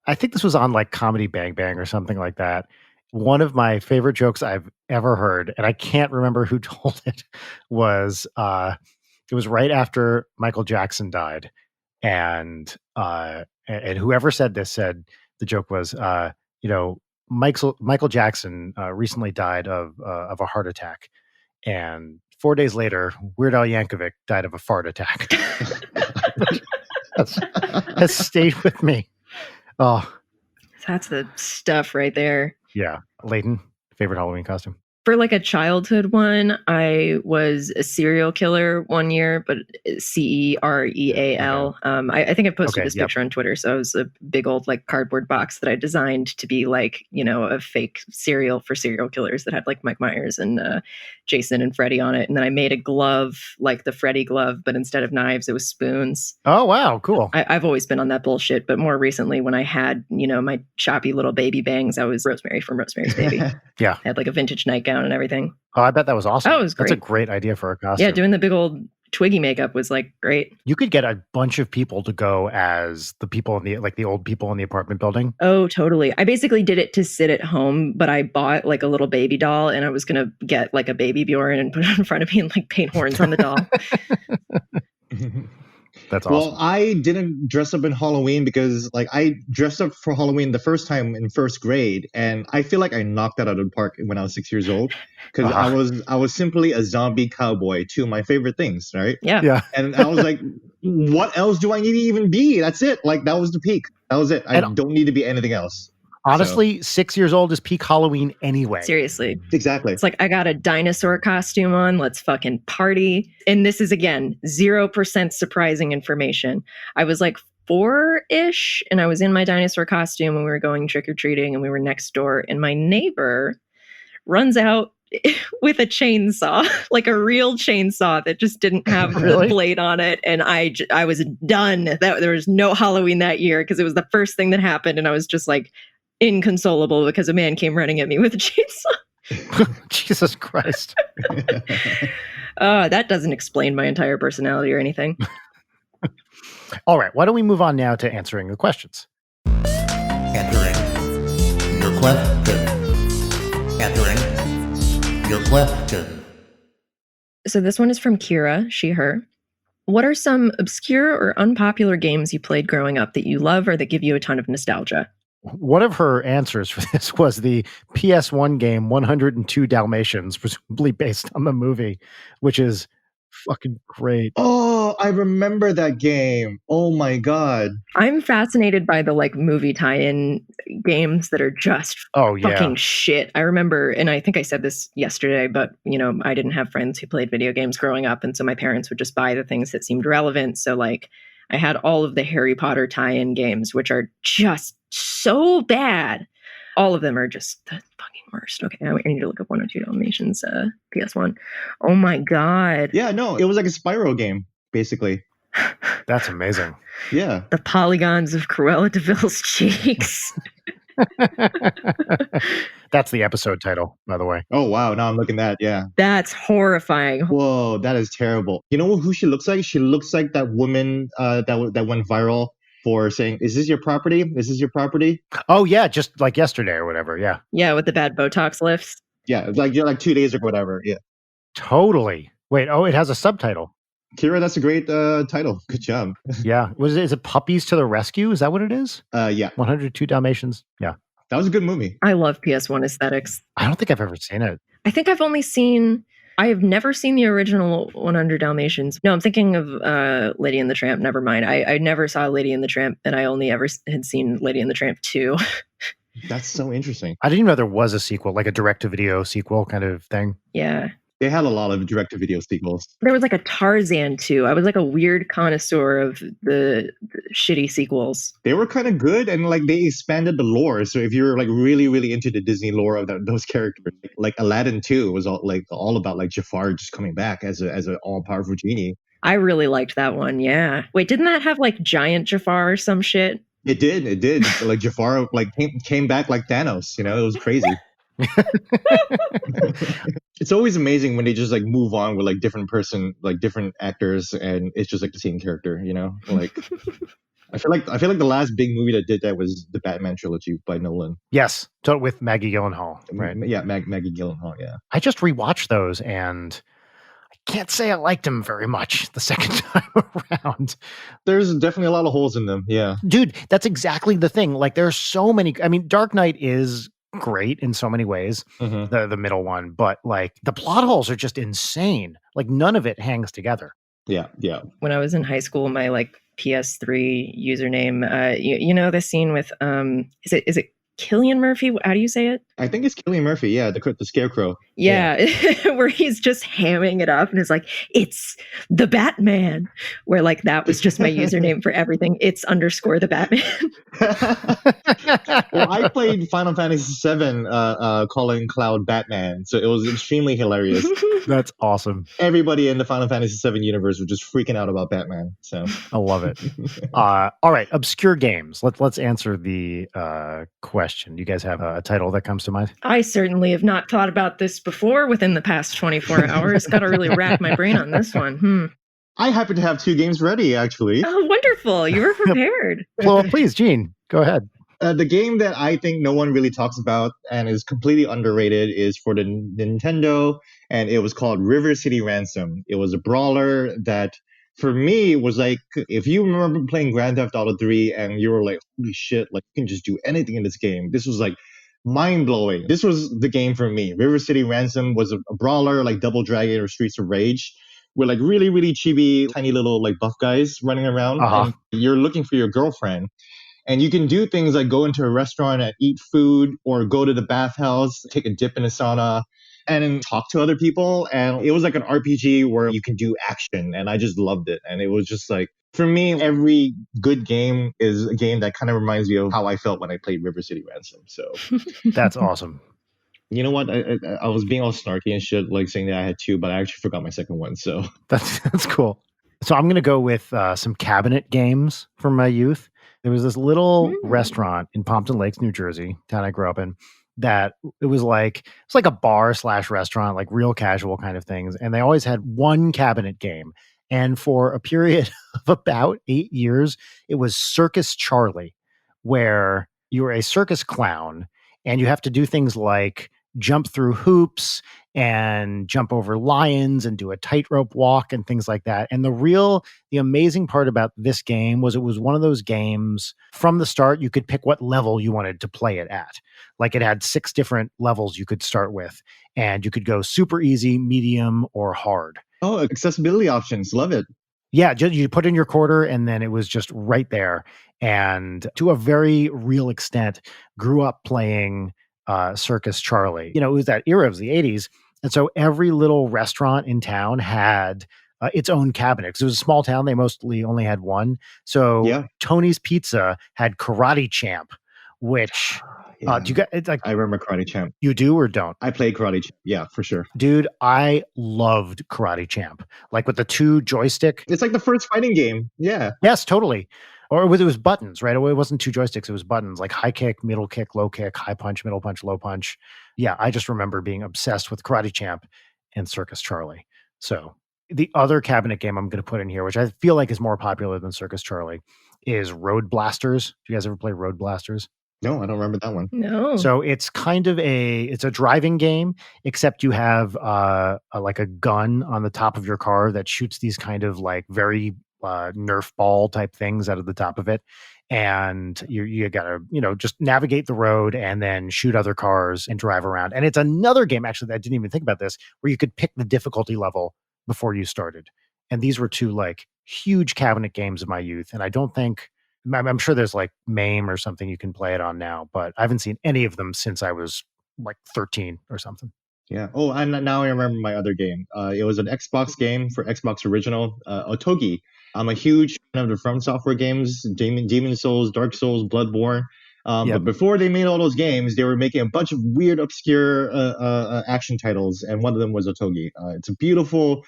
I think this was on like Comedy Bang Bang or something like that. One of my favorite jokes I've ever heard, and I can't remember who told it, was it was right after Michael Jackson died, and whoever said this said the joke was, Michael Jackson recently died of a heart attack, and 4 days later, Weird Al Yankovic died of a fart attack. Has stayed with me. Oh, that's the stuff right there. Yeah, Leighton, favorite Halloween costume. For like a childhood one, I was a serial killer one year, but CEREAL. I think I posted this picture on Twitter. So it was a big old like cardboard box that I designed to be like, a fake cereal for serial killers that had like Mike Myers and Jason and Freddy on it. And then I made a glove like the Freddy glove, but instead of knives, it was spoons. Oh, wow. Cool. I've always been on that bullshit. But more recently, when I had, my choppy little baby bangs, I was Rosemary from Rosemary's Baby. Yeah. I had like a vintage nightgown and everything. Oh, I bet that was awesome. Oh, it was great. That's a great idea for a costume. Yeah, doing the big old Twiggy makeup was like great. You could get a bunch of people to go as the people in the old people in the apartment building. Oh, totally. I basically did it to sit at home, but I bought like a little baby doll and I was going to get like a baby Bjorn and put it in front of me and like paint horns on the doll. That's awesome. Well, I didn't dress up in Halloween because like I dressed up for Halloween the first time in first grade, and I feel like I knocked that out of the park when I was 6 years old because I was simply a zombie cowboy, two of my favorite things, right? Yeah. And I was like, what else do I need to even be? That's it. Like that was the peak. That was it. I don't need to be anything else. Honestly, 6 years old is peak Halloween anyway. Seriously. Exactly. It's like, I got a dinosaur costume on. Let's fucking party. And this is, again, 0% surprising information. I was like 4-ish, and I was in my dinosaur costume when we were going trick-or-treating, and we were next door, and my neighbor runs out with a chainsaw, like a real chainsaw that just didn't have the blade on it. And I was done. There was no Halloween that year because it was the first thing that happened. And I was just like, inconsolable because a man came running at me with a chainsaw. Jesus Christ. That doesn't explain my entire personality or anything. All right, why don't we move on now to answering the questions? Answering your question. Answering your question. So this one is from Kira, she, her. What are some obscure or unpopular games you played growing up that you love or that give you a ton of nostalgia? One of her answers for this was the PS1 game 102 Dalmatians, presumably based on the movie, which is fucking great. Oh, I remember that game. Oh my god. I'm fascinated by the movie tie-in games that are just fucking shit. I remember, and I think I said this yesterday, but I didn't have friends who played video games growing up, and so my parents would just buy the things that seemed relevant. So I had all of the Harry Potter tie-in games, which are just so bad. All of them are just the fucking worst. Okay, I need to look up 102 Dalmatians PS1. Oh my god. Yeah, no, it was like a Spyro game, basically. That's amazing. Yeah. The polygons of Cruella DeVille's cheeks. That's the episode title, by the way. Oh, wow. Now I'm looking at that. Yeah. That's horrifying. Whoa, that is terrible. You know who she looks like? She looks like that woman that went viral for saying, "Is this your property? Is this your property?" Oh, yeah. Just like yesterday or whatever. Yeah. Yeah, with the bad Botox lifts. Yeah. It's like 2 days or whatever. Yeah. Totally. Wait. Oh, it has a subtitle. Kira, that's a great title. Good job. Yeah. Is it Puppies to the Rescue? Is that what it is? Yeah. 102 Dalmatians. Yeah. That was a good movie. I love PS1 aesthetics. I don't think I've ever seen it. I think I have never seen the original 100 Dalmatians. No, I'm thinking of Lady and the Tramp. Never mind. I never saw Lady and the Tramp, and I only ever had seen Lady and the Tramp 2. That's so interesting. I didn't even know there was a sequel, like a direct-to-video sequel kind of thing. Yeah. They had a lot of direct-to-video sequels. There was a Tarzan 2. I was a weird connoisseur of the shitty sequels. They were kind of good, and they expanded the lore. So if you're really, really into the Disney lore of those characters, like Aladdin 2 was all about Jafar just coming back as an all-powerful genie. I really liked that one. Yeah. Wait, didn't that have giant Jafar or some shit? It did. Jafar came back like Thanos. It was crazy. It's always amazing when they just move on with different actors, and it's just the same character. I feel like the last big movie that did that was the Batman trilogy by Nolan. Yes, with Maggie Gyllenhaal, right? Yeah, Maggie Gyllenhaal. Yeah, I just rewatched those, and I can't say I liked them very much the second time around. There's definitely a lot of holes in them. Yeah, dude, that's exactly the thing. There's so many. I mean, Dark Knight is great in so many ways, the middle one, but the plot holes are just insane. None of it hangs together. Yeah. When I was in high school, my PS3 username, you know the scene with is it Cillian Murphy? How do you say it? I think it's Cillian Murphy. Yeah, the Scarecrow. Yeah. Where he's just hamming it up and is it's the Batman. Where that was just my username for everything. It's _ the Batman. Well, I played Final Fantasy VII, calling Cloud Batman, so it was extremely hilarious. That's awesome. Everybody in the Final Fantasy VII universe was just freaking out about Batman. So I love it. All right, obscure games. Let's answer the question. Do you guys have a title that comes to mind? I certainly have not thought about this before within the past 24 hours. Got to really rack my brain on this one. I happen to have 2 games ready, actually. Oh, wonderful. You were prepared. Well, please, Gene, go ahead. The game that I think no one really talks about and is completely underrated is for the Nintendo, and it was called River City Ransom. It was a brawler that, for me, was if you remember playing Grand Theft Auto 3 and you were holy shit, you can just do anything in this game. This was mind-blowing. This was the game for me. River City Ransom was a brawler Double Dragon or Streets of Rage, with really, really chibi, tiny little buff guys running around. And you're looking for your girlfriend. And you can do things like go into a restaurant and eat food, or go to the bathhouse, take a dip in a sauna, and then talk to other people. And it was an RPG where you can do action. And I just loved it. And it was just for me, every good game is a game that kind of reminds me of how I felt when I played River City Ransom. So that's awesome. You know what? I was being all snarky and shit, saying that I had 2, but I actually forgot my second one. So that's cool. So I'm going to go with some cabinet games from my youth. There was this little restaurant in Pompton Lakes, New Jersey, town I grew up in, that it was it's a bar / restaurant, real casual kind of things. And they always had one cabinet game. And for a period of about 8 years, it was Circus Charlie, where you were a circus clown and you have to do things like jump through hoops and jump over lions and do a tightrope walk and things like that. And the amazing part about this game was it was one of those games from the start, you could pick what level you wanted to play it at. Like it had 6 different levels you could start with, and you could go super easy, medium, or hard. Oh, accessibility options. Love it. Yeah, you put in your quarter and then it was just right there. And to a very real extent, grew up playing Circus Charlie. It was that era of the 80s. And so every little restaurant in town had its own cabinet. 'Cause it was a small town. They mostly only had one. So Yeah. Tony's Pizza had Karate Champ, which Yeah. do you got it's like I remember Karate Champ. you do or don't? I played Karate Champ. Yeah, for sure. Dude, I loved Karate Champ. Like with the 2 joystick. It's like the first fighting game. Yeah. Yes, totally. Or it was buttons, right? It wasn't 2 joysticks. It was buttons like high kick, middle kick, low kick, high punch, middle punch, low punch. Yeah, I just remember being obsessed with Karate Champ and Circus Charlie. So the other cabinet game I'm going to put in here, which I feel like is more popular than Circus Charlie, is Roadblasters. Do you guys ever play Roadblasters? No, I don't remember that one. No. So it's kind of it's a driving game, except you have like a gun on the top of your car that shoots these kind of like very Nerf ball type things out of the top of it. And you gotta, just navigate the road and then shoot other cars and drive around. And it's another game, actually, that I didn't even think about this, where you could pick the difficulty level before you started. And these were 2 like huge cabinet games of my youth. And I don't think, I'm sure there's like MAME or something you can play it on now, but I haven't seen any of them since I was like 13 or something. Yeah. Oh, and now I remember my other game. It was an Xbox game for Xbox Original, Otogi. I'm a huge fan of the From Software games, Demon Souls, Dark Souls, Bloodborne. Yep. But before they made all those games, they were making a bunch of weird, obscure action titles, and one of them was Otogi. It's a beautiful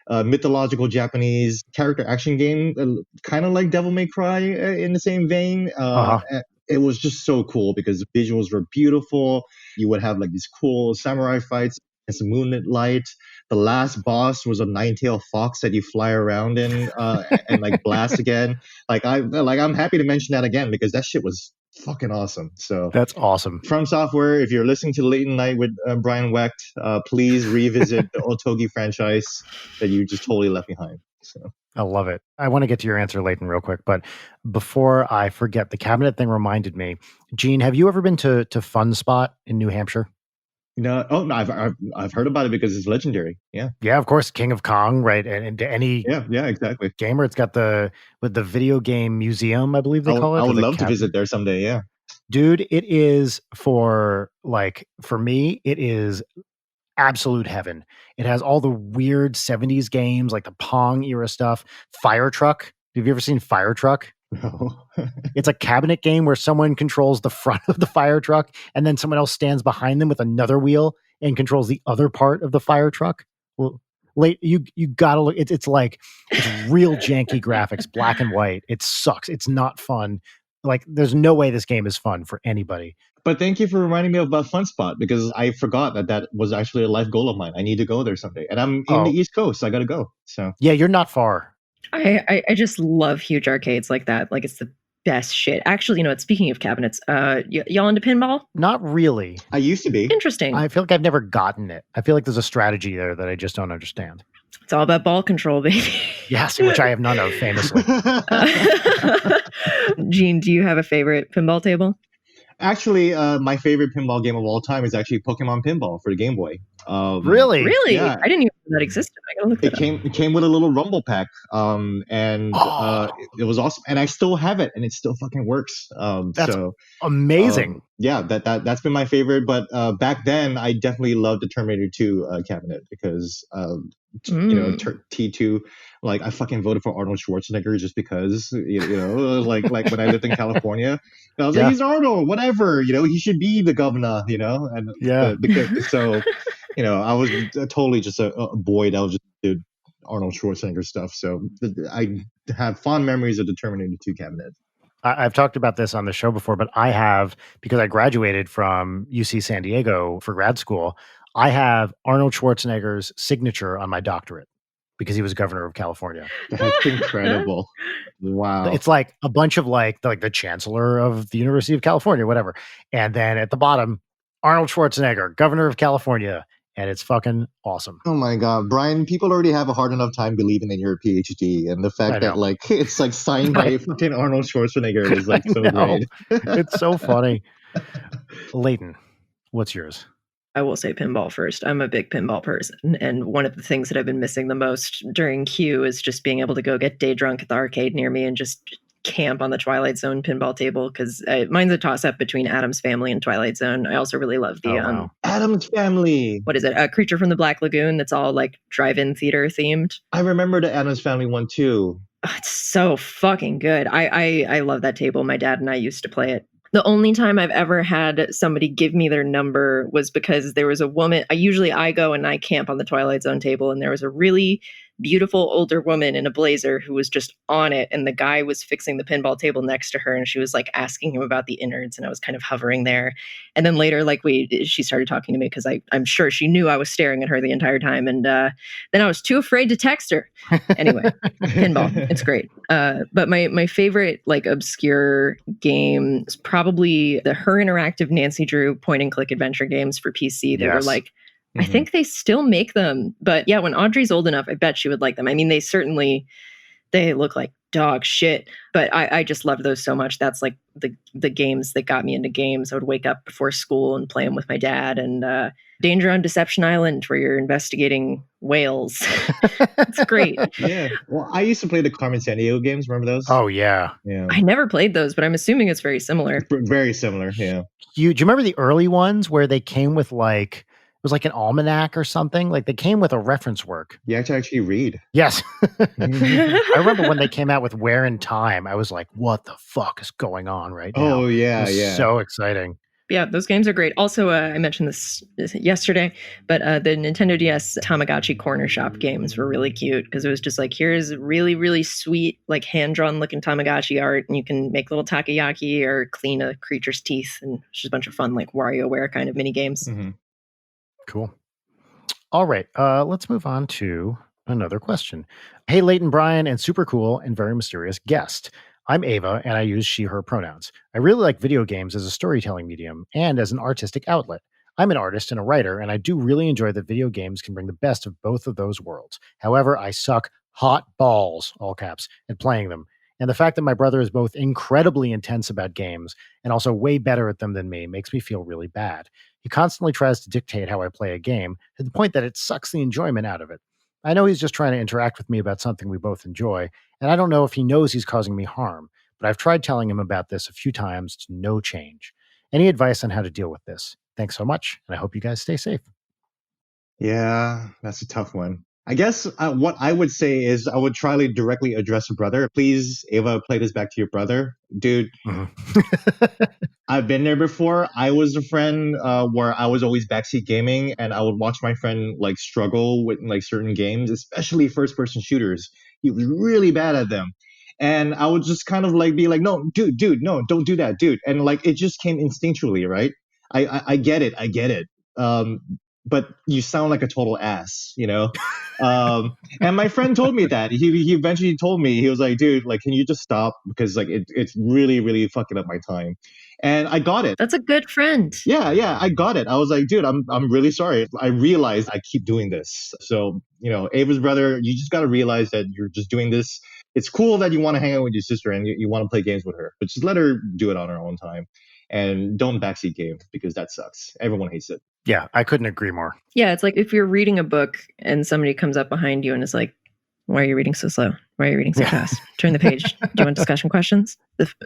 mythological Japanese character action game, kind of like Devil May Cry in the same vein. It was just so cool because the visuals were beautiful. You would have like these cool samurai fights and some moonlit light. The last boss was a 9-tailed fox that you fly around in and like blast again. I'm happy to mention that again because that shit was fucking awesome. So that's awesome. From Software, if you're listening to Late Night with Brian Wecht, please revisit the Otogi franchise that you just totally left behind. So I love it. I want to get to your answer, Leighton, real quick, but before I forget, the cabinet thing reminded me. Gene, have you ever been to Fun Spot in New Hampshire? No, I've heard about it because it's legendary. Yeah, of course, King of Kong, right? And any exactly. gamer, it's got the video game museum, I believe they call it. I would love to visit there someday. Yeah, dude, it is for me, it is absolute heaven. It has all the weird 70s games like the Pong era stuff. Fire Truck. Have you ever seen Fire Truck? No. It's a cabinet game where someone controls the front of the fire truck and then someone else stands behind them with another wheel and controls the other part of the fire truck. Well, you gotta look. It's real janky graphics, black and white. It sucks. It's not fun. Like there's no way this game is fun for anybody. But thank you for reminding me about Fun Spot because I forgot that was actually a life goal of mine. I need to go there someday, and I'm in the East Coast. So I got to go. So yeah, you're not far. I just love huge arcades like that. Like it's the best shit. Actually, speaking of cabinets, y'all into pinball? Not really. I used to be. Interesting. I feel like I've never gotten it. I feel like there's a strategy there that I just don't understand. It's all about ball control, baby. Yes, which I have none of, famously. Gene, do you have a favorite pinball table? Actually, my favorite pinball game of all time is actually Pokemon Pinball for the Game Boy. Really? Yeah. I didn't even know that existed. I gotta look that up. It came with a little rumble pack, and it was awesome. And I still have it, and it still fucking works. That's amazing. That's been my favorite. But back then, I definitely loved the Terminator 2 cabinet because T2. Like I fucking voted for Arnold Schwarzenegger just because like when I lived in California, I was like, he's Arnold, whatever, he should be the governor, and so I was totally just a boy that was just did Arnold Schwarzenegger stuff. So I have fond memories of the Terminator 2 cabinet. I've talked about this on the show before, but I have, because I graduated from UC San Diego for grad school, I have Arnold Schwarzenegger's signature on my doctorate because he was governor of California. That's incredible. Wow. It's like a bunch of like the chancellor of the University of California, whatever. And then at the bottom, Arnold Schwarzenegger, governor of California. And it's fucking awesome. Oh my God, Brian, people already have a hard enough time believing in your PhD. And the fact that like it's like signed by fucking Arnold Schwarzenegger is like so great. It's so funny. Leighton, what's yours? I will say pinball first. I'm a big pinball person. And one of the things that I've been missing the most during Q is just being able to go get day drunk at the arcade near me and just camp on the Twilight Zone pinball table, because mine's a toss-up between Addams Family and Twilight Zone. I also really love the Addams Family. What is it? A Creature from the Black Lagoon that's all like drive-in theater themed. I remember the Addams Family one too. Oh, it's so fucking good. I love that table. My dad and I used to play it. The only time I've ever had somebody give me their number was because there was a woman. I go and I camp on the Twilight Zone table, and there was a really beautiful older woman in a blazer who was just on it, and the guy was fixing the pinball table next to her, and she was like asking him about the innards, and I was kind of hovering there. And then later, like she started talking to me because I'm sure she knew I was staring at her the entire time, and then I was too afraid to text her. Anyway, pinball, it's great. But my favorite like obscure game is probably the Her Interactive Nancy Drew point and click adventure games for PC. They were like, I think they still make them, but yeah, when Audrey's old enough, I bet she would like them. I mean, they look like dog shit, but I just loved those so much. That's like the games that got me into games. I would wake up before school and play them with my dad. And Danger on Deception Island, where you're investigating whales. It's great. Yeah. Well, I used to play the Carmen Sandiego games. Remember those? Oh, yeah. I never played those, but I'm assuming it's very similar. Very similar, yeah. Do you remember the early ones where they came with like, it was like an almanac or something? Like they came with a reference work. You had to actually read. Yes. I remember when they came out with Where in Time, I was like, what the fuck is going on right now? Oh, yeah, yeah. So exciting. Yeah, those games are great. Also, I mentioned this yesterday, but the Nintendo DS Tamagotchi Corner Shop games were really cute because it was just like, here's really, really sweet, like hand-drawn looking Tamagotchi art, and you can make little takoyaki or clean a creature's teeth, and it's just a bunch of fun, like WarioWare kind of mini games. Mm-hmm. Cool. All right, let's move on to another question. Hey, Leighton, Brian, and super cool and very mysterious guest. I'm Ava, and I use she, her pronouns. I really like video games as a storytelling medium and as an artistic outlet. I'm an artist and a writer, and I do really enjoy that video games can bring the best of both of those worlds. However, I suck hot balls, all caps, at playing them. And the fact that my brother is both incredibly intense about games and also way better at them than me makes me feel really bad. He constantly tries to dictate how I play a game to the point that it sucks the enjoyment out of it. I know he's just trying to interact with me about something we both enjoy, and I don't know if he knows he's causing me harm, but I've tried telling him about this a few times to no change. Any advice on how to deal with this? Thanks so much, and I hope you guys stay safe. Yeah, that's a tough one. I guess what I would say is I would try to directly address a brother. Please, Ava, play this back to your brother. Dude, I've been there before. I was a friend where I was always backseat gaming, and I would watch my friend like struggle with like certain games, especially first-person shooters. He was really bad at them. And I would just kind of like be like, no, dude, no, don't do that, dude. And like it just came instinctually, right? I get it. But you sound like a total ass, you know? And my friend told me that. He eventually told me, he was like, dude, like, can you just stop? Because like it's really, really fucking up my time. And I got it. That's a good friend. Yeah, I got it. I was like, dude, I'm really sorry. I realized I keep doing this. So, you know, Ava's brother, you just got to realize that you're just doing this. It's cool that you want to hang out with your sister and you want to play games with her, but just let her do it on her own time. And don't backseat game because that sucks. Everyone hates it. Yeah, I couldn't agree more. Yeah, it's like if you're reading a book and somebody comes up behind you and is like, why are you reading so slow? Why are you reading so fast? Turn the page. Do you want discussion questions?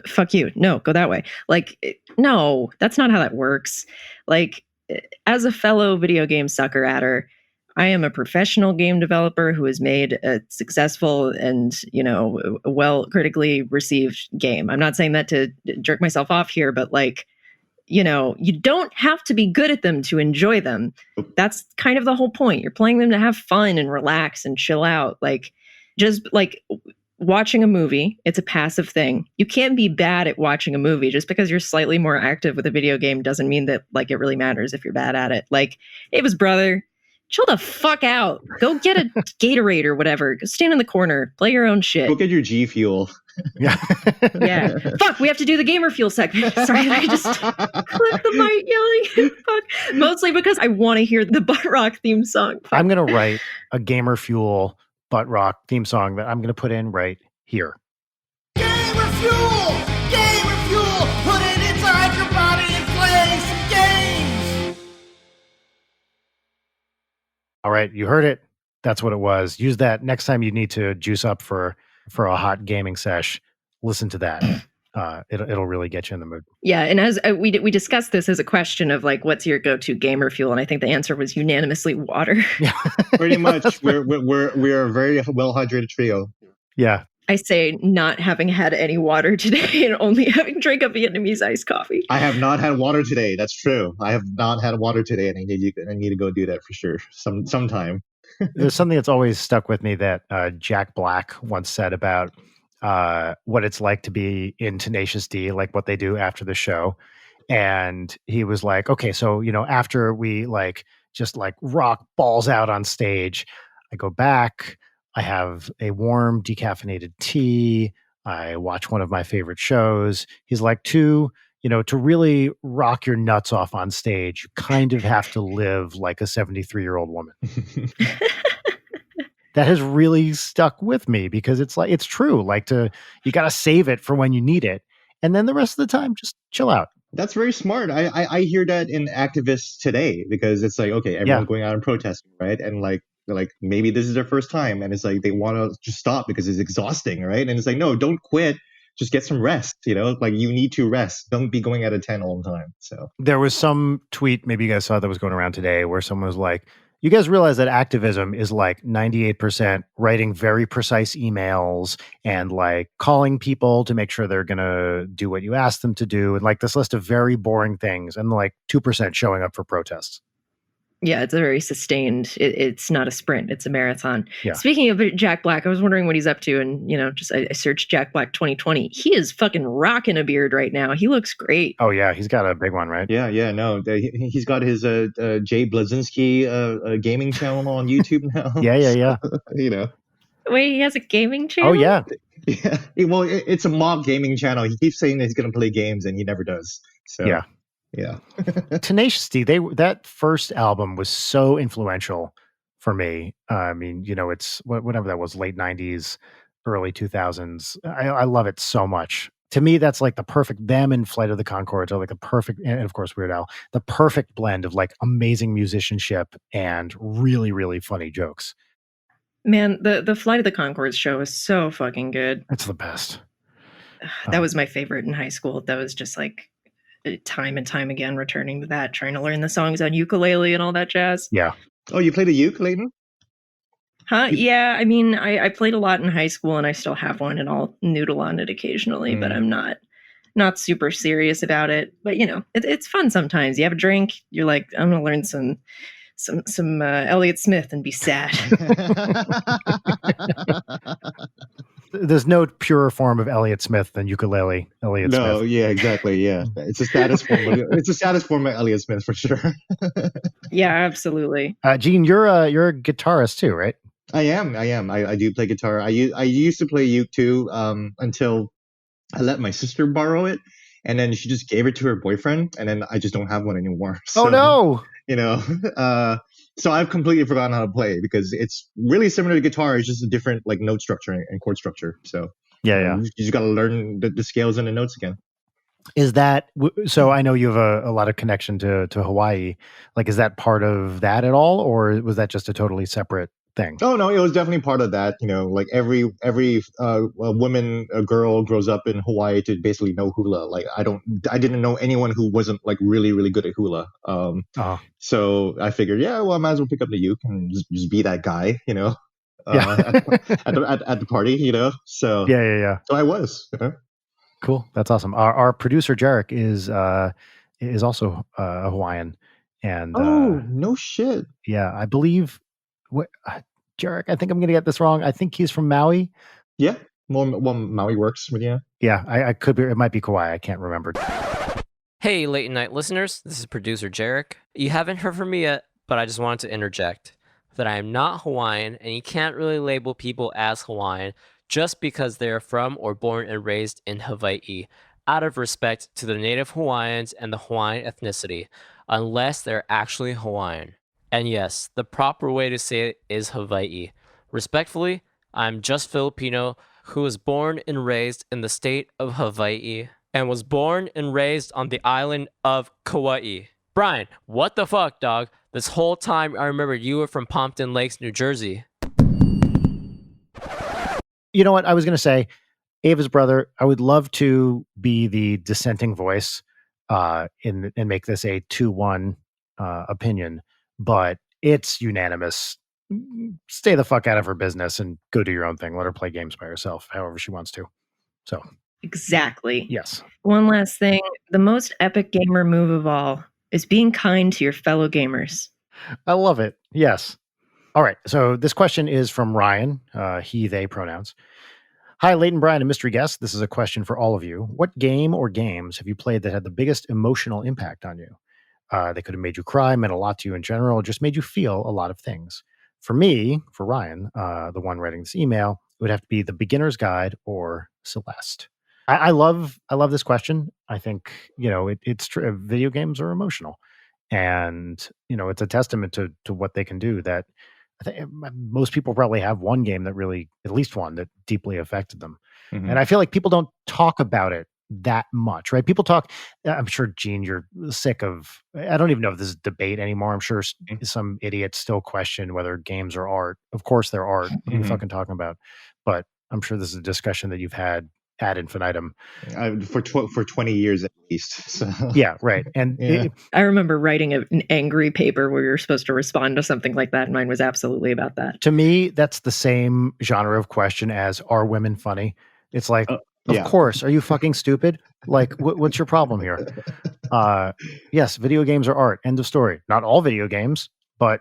Fuck you. No, go that way. Like, no, that's not how that works. Like, as a fellow video game sucker adder, I am a professional game developer who has made a successful and, you know, well critically received game. I'm not saying that to jerk myself off here, but like, you know, you don't have to be good at them to enjoy them. That's kind of the whole point. You're playing them to have fun and relax and chill out. Like, just like watching a movie, it's a passive thing. You can't be bad at watching a movie. Just because you're slightly more active with a video game doesn't mean that like it really matters if you're bad at it. Like Ava's brother, chill the fuck out. Go get a Gatorade or whatever. Go stand in the corner. Play your own shit. Go get your G Fuel. Yeah. Yeah. Fuck, we have to do the gamer fuel segment. Sorry, I just clicked the mic yelling. Fuck. Mostly because I want to hear the butt rock theme song. Fuck. I'm going to write a Gamer Fuel butt rock theme song that I'm going to put in right here. Gamer Fuel! Gamer Fuel! Put it inside your body and play some games! All right, you heard it. That's what it was. Use that next time you need to juice up for a hot gaming sesh. Listen to that. It'll really get you in the mood. Yeah, and as we discussed this as a question of like, what's your go-to gamer fuel? And I think the answer was unanimously water. Yeah, Pretty much. We're a very well hydrated trio. Yeah. I say not having had any water today and only having drank a Vietnamese iced coffee. I have not had water today. That's true. I have not had water today, and I need to go do that for sure. Sometime. There's something that's always stuck with me that Jack Black once said about what it's like to be in Tenacious D, like what they do after the show. And he was like, okay, so, after we just rock balls out on stage, I go back, I have a warm decaffeinated tea, I watch one of my favorite shows. He's like, to really rock your nuts off on stage, you kind of have to live like a 73-year-old woman. That has really stuck with me because it's true. You got to save it for when you need it. And then the rest of the time, just chill out. That's very smart. I hear that in activists today because it's like, okay, everyone's going out and protesting, right? And maybe this is their first time, and it's like they want to just stop because it's exhausting, right? And it's like, no, don't quit. Just get some rest, you need to rest. Don't be going out of 10 all the time. So there was some tweet, maybe you guys saw, that was going around today where someone was like, you guys realize that activism is 98% writing very precise emails and calling people to make sure they're going to do what you ask them to do. And this list of very boring things, and 2% showing up for protests. Yeah, it's a very sustained, it's not a sprint, it's a marathon. Yeah. Speaking of Jack Black, I was wondering what he's up to, and I searched Jack Black 2020. He is fucking rocking a beard right now. He looks great. Oh yeah, he's got a big one, right? Yeah, no, he's got his Jay Blazinski gaming channel on YouTube now. Yeah. Wait, he has a gaming channel? Oh yeah. Yeah. Well, it's a mock gaming channel. He keeps saying that he's going to play games, and he never does. So yeah. Tenacious D, that first album was so influential for me. I mean, it's whatever that was, late 90s, early 2000s. I love it so much. To me, that's the perfect, them and Flight of the Conchords are the perfect, and of course Weird Al, the perfect blend of amazing musicianship and really, really funny jokes. Man, the Flight of the Conchords show is so fucking good. It's the best. That was my favorite in high school. That was just time and time again returning to that, trying to learn the songs on ukulele and all that jazz. Yeah. Oh, you played a ukulele? Huh? Yeah, I mean, I played a lot in high school, and I still have one, and I'll noodle on it occasionally, but I'm not super serious about it. But it's fun sometimes. You have a drink, you're like, I'm gonna learn some Elliott Smith and be sad. There's no purer form of Elliott Smith than ukulele Elliott Smith. No, yeah, exactly. Yeah, it's the saddest form. It's the saddest form of Elliott Smith for sure. Yeah, absolutely. Gene, you're a guitarist too, right? I am. I do play guitar. I used to play uke too until I let my sister borrow it, and then she just gave it to her boyfriend, and then I just don't have one anymore. So, oh no! So I've completely forgotten how to play because it's really similar to guitar. It's just a different note structure and chord structure. So yeah. You just got to learn the scales and the notes again. Is that so? I know you have a lot of connection to Hawaii. Is that part of that at all, or was that just a totally separate thing? Oh no, it was definitely part of that. Every woman, a girl grows up in Hawaii to basically know hula. I didn't know anyone who wasn't really, really good at hula. So I figured, I might as well pick up the uke and just be that guy, at the party, So yeah. So I was. Cool. That's awesome. Our producer Jarek is also a Hawaiian, and no shit. Yeah, I believe. Jarek, I think I'm going to get this wrong. I think he's from Maui. Yeah, well, Maui works with you. Yeah, I could be. It might be Kauai. I can't remember. Hey, late night listeners. This is producer Jarek. You haven't heard from me yet, but I just wanted to interject. that I am not Hawaiian, and you can't really label people as Hawaiian just because they are from or born and raised in Hawaii, out of respect to the native Hawaiians and the Hawaiian ethnicity, unless they're actually Hawaiian. And yes, the proper way to say it is Hawaii. Respectfully, I'm just Filipino who was born and raised in the state of Hawaii and was born and raised on the island of Kauai. Brian, what the fuck, dog? This whole time I remember you were from Pompton Lakes, New Jersey. You know what I was going to say? Ava's brother, I would love to be the dissenting voice and make this a 2-1 opinion, but it's unanimous. Stay the fuck out of her business and go do your own thing. Let her play games by herself, however she wants to. So Exactly. yes. One last thing. The most epic gamer move of all is being kind to your fellow gamers. I love it. Yes. All right. So this question is from Ryan, he, they pronouns. Hi, Leighton, Brian, and mystery guest. This is a question for all of you. What game or games have you played that had the biggest emotional impact on you? They could have made you cry, meant a lot to you in general, just made you feel a lot of things. For me, for Ryan, the one writing this email, it would have to be The Beginner's Guide or Celeste. I love this question. I think, it's true. Video games are emotional, and it's a testament to what they can do. That I think most people probably have one game that really, at least one, that deeply affected them. Mhm. And I feel like people don't talk about it that much, right? People talk. I'm sure, Gene, you're sick of. I don't even know if this is debate anymore. I'm sure some idiots still question whether games are art. Of course, they're art. What are you Mhm. fucking talking about? But I'm sure this is a discussion that you've had ad infinitum. For 20 years at least. So. Yeah, right. And Yeah. I remember writing an angry paper where you're supposed to respond to something like that, and mine was absolutely about that. To me, that's the same genre of question as are women funny? It's like, yeah. of course. Are you fucking stupid? Like, what's your problem here? Yes, video games are art. End of story. Not all video games, but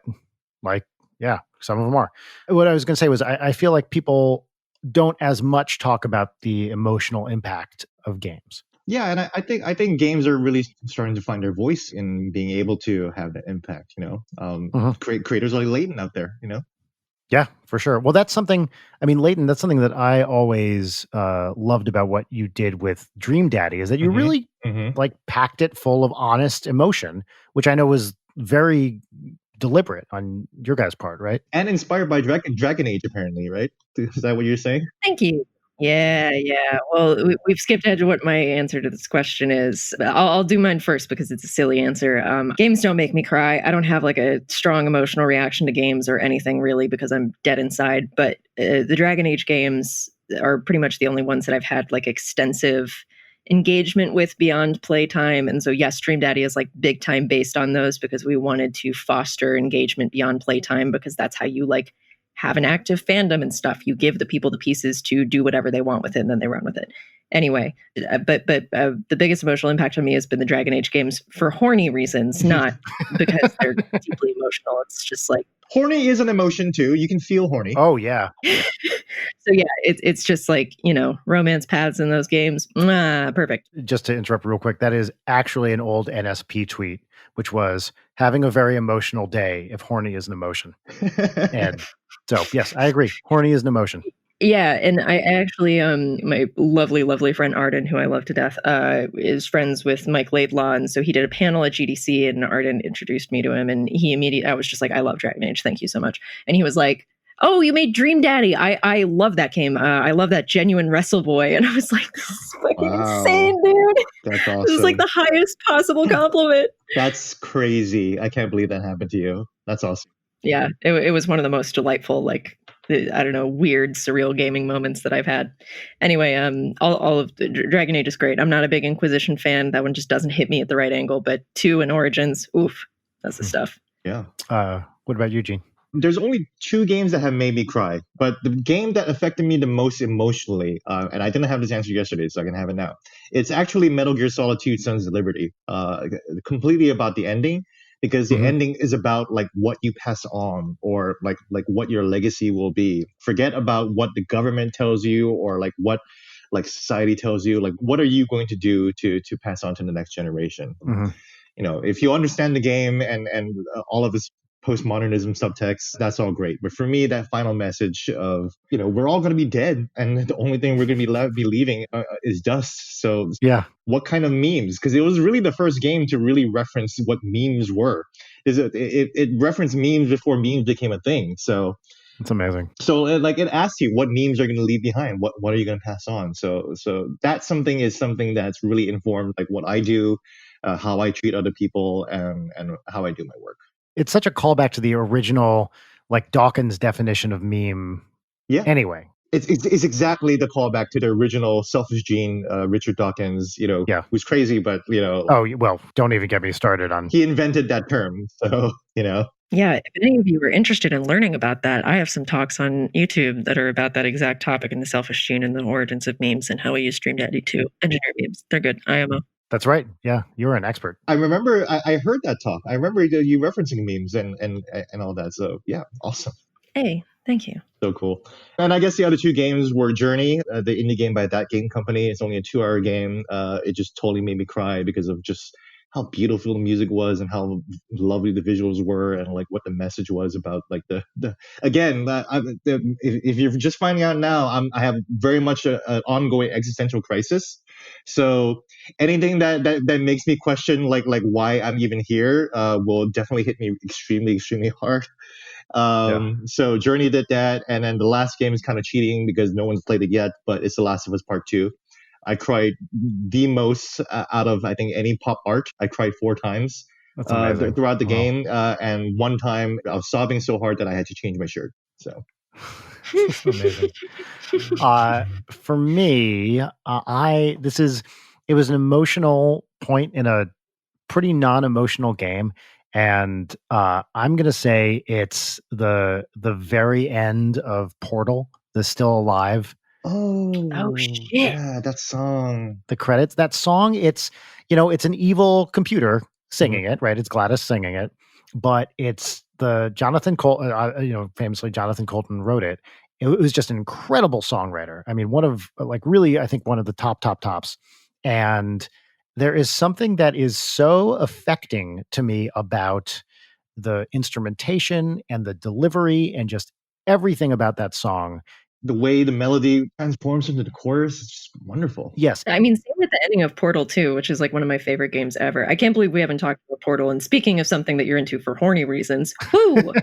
yeah, some of them are. What I was going to say was I feel like people don't as much talk about the emotional impact of games. Yeah, and I think games are really starting to find their voice in being able to have that impact. Creators like Leighton out there. Yeah, for sure. Well, that's something. I mean, Leighton, that's something that I always loved about what you did with Dream Daddy is that you really packed it full of honest emotion, which I know was very deliberate on your guys' part, right? And inspired by Dragon Age, apparently, right? Is that what you're saying? Thank you. Yeah. Well, we've skipped ahead to what my answer to this question is. I'll do mine first because it's a silly answer. Games don't make me cry. I don't have like a strong emotional reaction to games or anything really because I'm dead inside. But the Dragon Age games are pretty much the only ones that I've had like extensive engagement with beyond playtime. And so yes, Dream Daddy is like big time based on those because we wanted to foster engagement beyond playtime because that's how you like have an active fandom and stuff. You give the people the pieces to do whatever they want with it and then they run with it. Anyway, but the biggest emotional impact on me has been the Dragon Age games for horny reasons, not because they're deeply emotional. It's just like horny is an emotion too. You can feel horny. Oh yeah. So yeah, it's just like, romance paths in those games. Perfect. Just to interrupt real quick, that is actually an old NSP tweet, which was having a very emotional day if horny is an emotion. And so yes, I agree. Horny is an emotion. Yeah, and I actually, my lovely, lovely friend Arden, who I love to death, is friends with Mike Laidlaw, and so he did a panel at GDC, and Arden introduced me to him, and I was just like, I love Dragon Age, thank you so much. And he was like, oh, you made Dream Daddy. I love that game. I love that genuine Wrestle Boy. And I was like, this is fucking insane, dude. That's awesome. This is like the highest possible compliment. That's crazy. I can't believe that happened to you. That's awesome. Yeah, it was one of the most delightful, like, I don't know, weird, surreal gaming moments that I've had. Anyway, all of the Dragon Age is great. I'm not a big Inquisition fan. That one just doesn't hit me at the right angle. But 2 and Origins, oof, that's the stuff. Yeah. What about you, Gene? There's only 2 games that have made me cry, but the game that affected me the most emotionally, and I didn't have this answer yesterday, so I can have it now. It's actually Metal Gear Solid 2: Sons of Liberty. Completely about the ending. Because the ending is about like what you pass on or like what your legacy will be. Forget about what the government tells you or like what like society tells you. Like what are you going to do to pass on to the next generation? If you understand the game and all of its postmodernism subtext, that's all great. But for me, that final message of, we're all going to be dead, and the only thing we're going to be leaving is dust. So Yeah. what kind of memes? Because it was really the first game to really reference what memes were. It referenced memes before memes became a thing. So it's amazing. So it asks you what memes are going to leave behind. What are you going to pass on? So that's something that's really informed like what I do, how I treat other people, and how I do my work. It's such a callback to the original, like Dawkins' definition of meme. Yeah. Anyway, it's exactly the callback to the original Selfish Gene, Richard Dawkins. Who's crazy, but Oh well, don't even get me started on. He invented that term, so Yeah, if any of you are interested in learning about that, I have some talks on YouTube that are about that exact topic in the Selfish Gene and the origins of memes and how we use StreamDaddy to engineer memes. They're good. IMO. That's right. Yeah, you're an expert. I remember I heard that talk. I remember you referencing memes and all that. So yeah, awesome. Hey, thank you. So cool. And I guess the other two games were Journey, the indie game by That Game Company. It's only a 2-hour game. It just totally made me cry because of just how beautiful the music was and how lovely the visuals were and like what the message was about like the again if you're just finding out now, I have very much an ongoing existential crisis. So anything that makes me question like why I'm even here will definitely hit me extremely hard. So Journey did that, and then the last game is kind of cheating because no one's played it yet, but it's The Last of Us Part 2. I cried the most out of I think any pop art. I cried 4 times throughout the game, and one time I was sobbing so hard that I had to change my shirt. So that's amazing. For me, it was an emotional point in a pretty non-emotional game. And I'm going to say it's the very end of Portal, the Still Alive. Oh shit. Yeah, that song. The credits, that song, it's an evil computer singing it, right? It's Gladys singing it, but it's the Jonathan Colton, famously Jonathan Colton wrote it. It was just an incredible songwriter. I mean, one of the tops. And there is something that is so affecting to me about the instrumentation and the delivery and just everything about that song. The way the melody transforms into the chorus is just wonderful. Yes. I mean, same with the ending of Portal 2, which is like one of my favorite games ever. I can't believe we haven't talked about Portal. And speaking of something that you're into for horny reasons, whoo!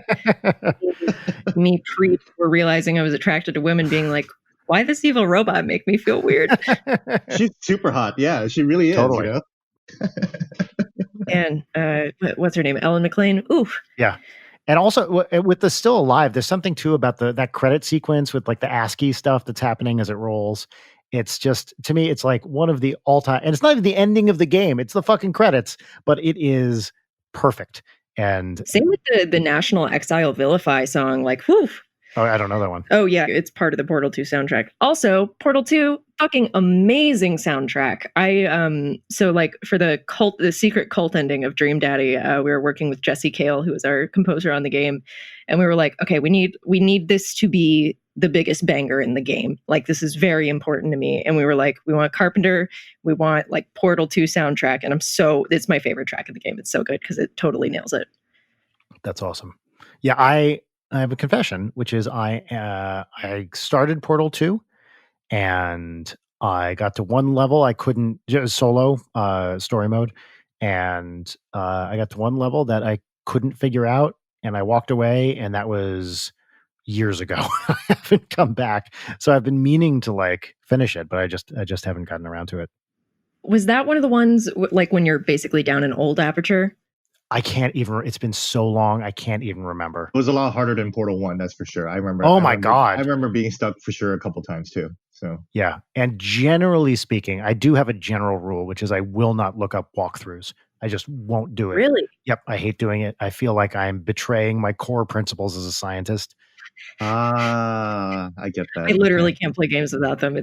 Me pre for realizing I was attracted to women being like, why this evil robot make me feel weird? She's super hot. Yeah, she really is. Totally. And what's her name? Ellen McLean. Oof. Yeah. And also with the Still Alive, there's something too about that credit sequence with like the ASCII stuff that's happening as it rolls. It's just, to me, it's like one of the all-time, and it's not even the ending of the game, it's the fucking credits, but it is perfect. And same with the National Exile Vilify song, like, whew. Oh, I don't know that one. Oh, yeah. It's part of the Portal 2 soundtrack. Also, Portal 2, fucking amazing soundtrack. So like for the secret cult ending of Dream Daddy, we were working with Jesse Cale, who was our composer on the game. And we were like, okay, we need this to be the biggest banger in the game. Like, this is very important to me. And we were like, we want Carpenter, we want like Portal 2 soundtrack. And it's my favorite track of the game. It's so good because it totally nails it. That's awesome. Yeah, I have a confession, which is I started Portal 2 and I got to one level. I couldn't, just solo story mode. And I got to one level that I couldn't figure out and I walked away, and that was years ago. I haven't come back. So I've been meaning to like finish it, but I just haven't gotten around to it. Was that one of the ones like when you're basically down an old aperture? I can't even, it's been so long, I can't even remember. It was a lot harder than Portal 1, that's for sure. I remember. Oh my God. I remember being stuck for sure a couple times too. So yeah. And generally speaking, I do have a general rule, which is I will not look up walkthroughs. I just won't do it. Really? Yep. I hate doing it. I feel like I'm betraying my core principles as a scientist. I get that. I literally can't play games without them.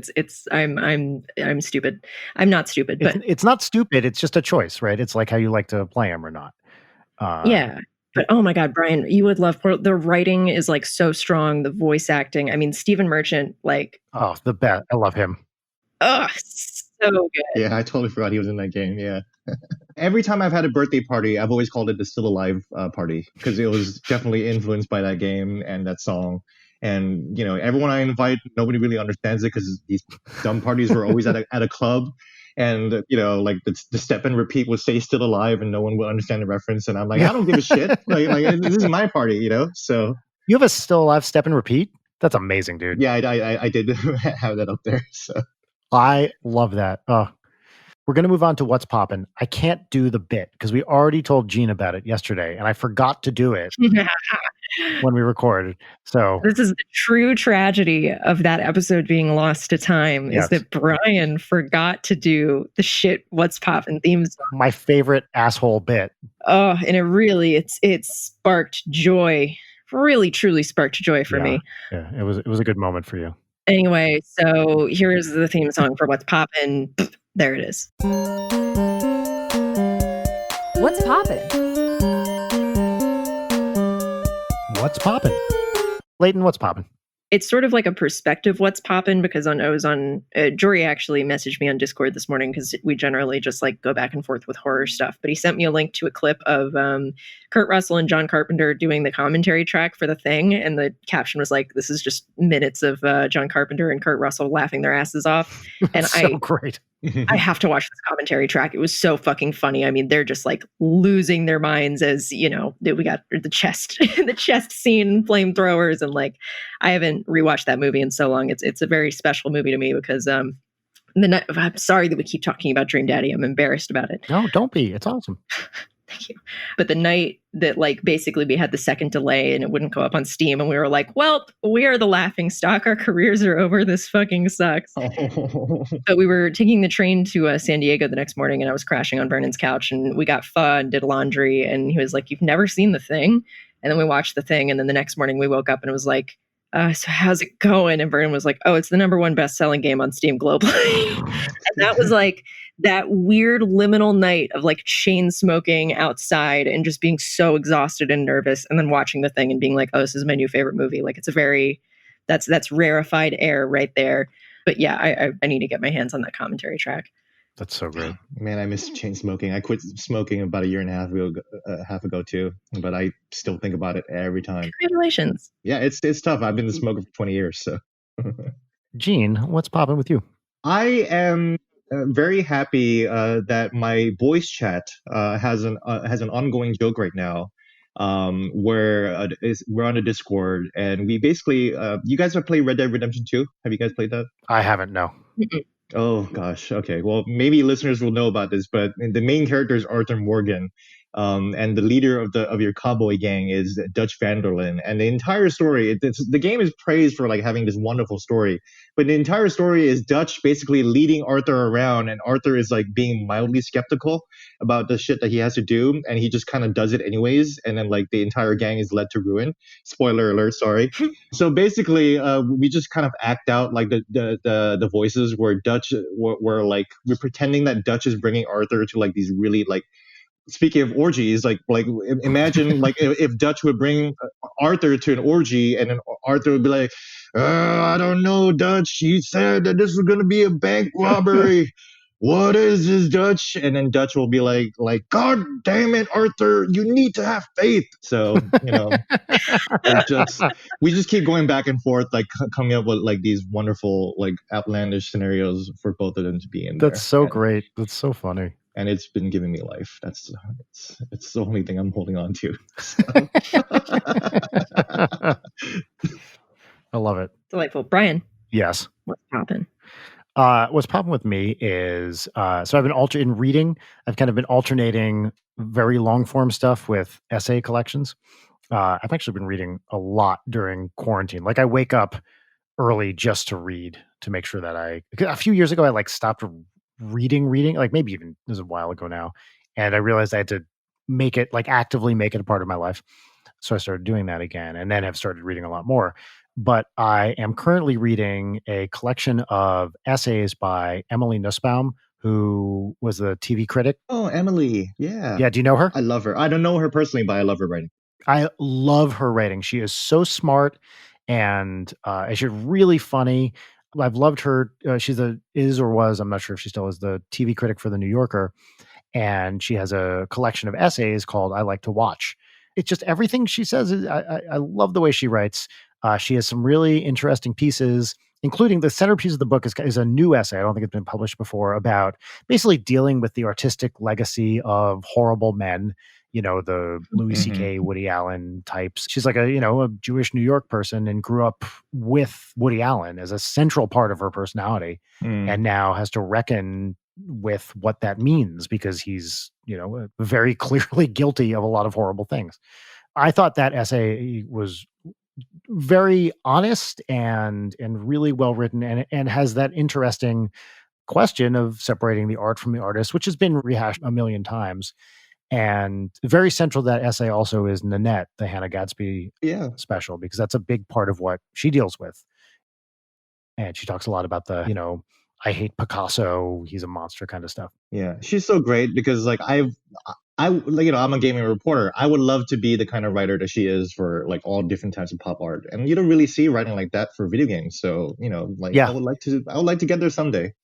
I'm stupid. I'm not stupid, but it's not stupid. It's just a choice, right? It's like how you like to play them or not. Yeah. But oh my God, Brian, you would love Portal. The writing is like so strong. The voice acting. I mean, Stephen Merchant, like, oh, the best. I love him. Oh, So good. Yeah, I totally forgot he was in that game. Yeah. Every time I've had a birthday party, I've always called it the Still Alive party because it was definitely influenced by that game and that song. And everyone I invite, nobody really understands it because these dumb parties were always at a club, and like the step and repeat would say "Still Alive" and no one would understand the reference. And I'm like, I don't give a shit. Like this is my party, So You have a Still Alive step and repeat? That's amazing, dude. yeah, I did have that up there. So I love that. We're going to move on to What's Poppin'. I can't do the bit because we already told Gene about it yesterday, and I forgot to do it when we recorded. So this is the true tragedy of that episode being lost to time Yes. is that Brian forgot to do the shit What's Poppin' theme song. my favorite asshole bit. Oh, and it sparked joy. Really, truly sparked joy for me. Yeah, it was a good moment for you. Anyway, so here's the theme song for What's Poppin'. There it is. What's poppin'? What's poppin'? Leighton, what's poppin'? It's sort of like a perspective what's poppin' because Jory actually messaged me on Discord this morning because we generally just like go back and forth with horror stuff. But he sent me a link to a clip of Kurt Russell and John Carpenter doing the commentary track for The Thing. And the caption was like, this is just minutes of John Carpenter and Kurt Russell laughing their asses off. And so great. I have to watch this commentary track. It was so fucking funny. I mean, they're just like losing their minds as, we got the chest scene, flamethrowers, and like I haven't rewatched that movie in so long. It's a very special movie to me because I'm sorry that we keep talking about Dream Daddy. I'm embarrassed about it. No, don't be. It's awesome. Thank you. But the night that like basically we had the second delay and it wouldn't go up on Steam and we were like, well, we are the laughing stock. Our careers are over. This fucking sucks. But we were taking the train to San Diego the next morning and I was crashing on Vernon's couch and we got pho and did laundry and he was like, you've never seen The Thing? And then we watched The Thing and then the next morning we woke up and it was like, so how's it going? And Vernon was like, oh, it's the #1 best-selling game on Steam globally. And that was like that weird liminal night of like chain smoking outside and just being so exhausted and nervous and then watching The Thing and being like, oh, this is my new favorite movie. Like it's that's rarefied air right there. But yeah, I need to get my hands on that commentary track. That's so great. Man, I miss chain smoking. I quit smoking about a year and a half ago too, but I still think about it every time. Congratulations. Yeah, it's tough. I've been a smoker for 20 years, so. Gene, what's popping with you? I am very happy that my voice chat has an ongoing joke right now, where we're on a Discord and we basically you guys have played Red Dead Redemption 2? Have you guys played that? I haven't. No. Oh gosh. Okay. Well, maybe listeners will know about this, but the main character is Arthur Morgan, and the leader of your cowboy gang is Dutch Vanderlyn. And the entire story, the game is praised for like having this wonderful story, but the entire story is Dutch basically leading Arthur around, and Arthur is like being mildly skeptical about the shit that he has to do, and he just kind of does it anyways. And then like the entire gang is led to ruin. Spoiler alert. Sorry. So basically, we just kind of act out like the voices where Dutch, where like we're pretending that Dutch is bringing Arthur to like these really like. Speaking of orgies, like imagine like if Dutch would bring Arthur to an orgy, and then Arthur would be like, I don't know, Dutch. He said that this was going to be a bank robbery. What is this, Dutch? And then Dutch will be like, God damn it, Arthur, you need to have faith. So, we just keep going back and forth, like coming up with like these wonderful, like outlandish scenarios for both of them to be in. That's so great. That's so funny. And it's been giving me life. It's the only thing I'm holding on to. I love it. Delightful. Brian. Yes. What's poppin'? What's popping with me is so I've been in reading. I've kind of been alternating very long form stuff with essay collections. I've actually been reading a lot during quarantine. Like I wake up early just to read to make sure that a few years ago I like stopped reading, like maybe even this is a while ago now, and I realized I had to actively make it a part of my life. So I started doing that again, and then have started reading a lot more. But I am currently reading a collection of essays by Emily Nussbaum, who was the TV critic. Oh, Emily. Yeah. Yeah. Do you know her? I love her. I don't know her personally, but I love her writing. I love her writing. She is so smart and she's really funny. I've loved her. She's I'm not sure if she still is, the TV critic for the New Yorker. And she has a collection of essays called I Like to Watch. It's just everything she says. I love the way she writes. She has some really interesting pieces, including the centerpiece of the book is a new essay. I don't think it's been published before, about basically dealing with the artistic legacy of horrible men. The Louis C.K., Woody Allen types. She's like a Jewish New York person and grew up with Woody Allen as a central part of her personality, and now has to reckon with what that means because he's, very clearly guilty of a lot of horrible things. I thought that essay was very honest and really well written, and has that interesting question of separating the art from the artist, which has been rehashed a million times. And very central to that essay also is Nanette, the Hannah Gadsby special, because that's a big part of what she deals with. And she talks a lot about the, I hate Picasso, he's a monster kind of stuff. Yeah, she's so great because I'm a gaming reporter. I would love to be the kind of writer that she is for like all different types of pop art, and you don't really see writing like that for video games. So I would like to get there someday.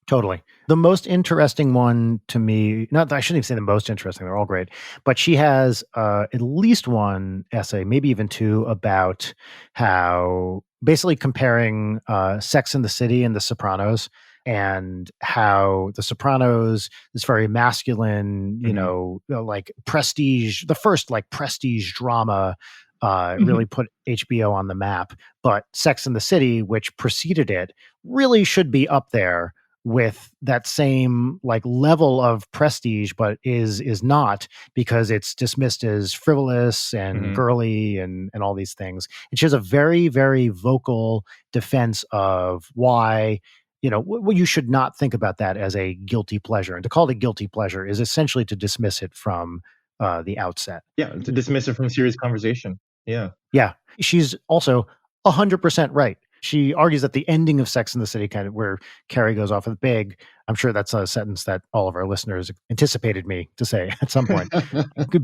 Totally. The most interesting one to me, not that I shouldn't even say the most interesting, they're all great, but she has at least one essay, maybe even two, about how basically comparing Sex and the City and The Sopranos, and how The Sopranos, this very masculine, like prestige, the first like prestige drama, really put HBO on the map. But Sex and the City, which preceded it, really should be up there with that same like level of prestige, but is not, because it's dismissed as frivolous and girly and all these things. And she has a very, very vocal defense of why, you should not think about that as a guilty pleasure. And to call it a guilty pleasure is essentially to dismiss it from the outset. Yeah, to dismiss it from serious conversation. Yeah. Yeah. She's also 100% right. She argues that the ending of Sex and the City, kind of where Carrie goes off with Big, I'm sure that's a sentence that all of our listeners anticipated me to say at some point,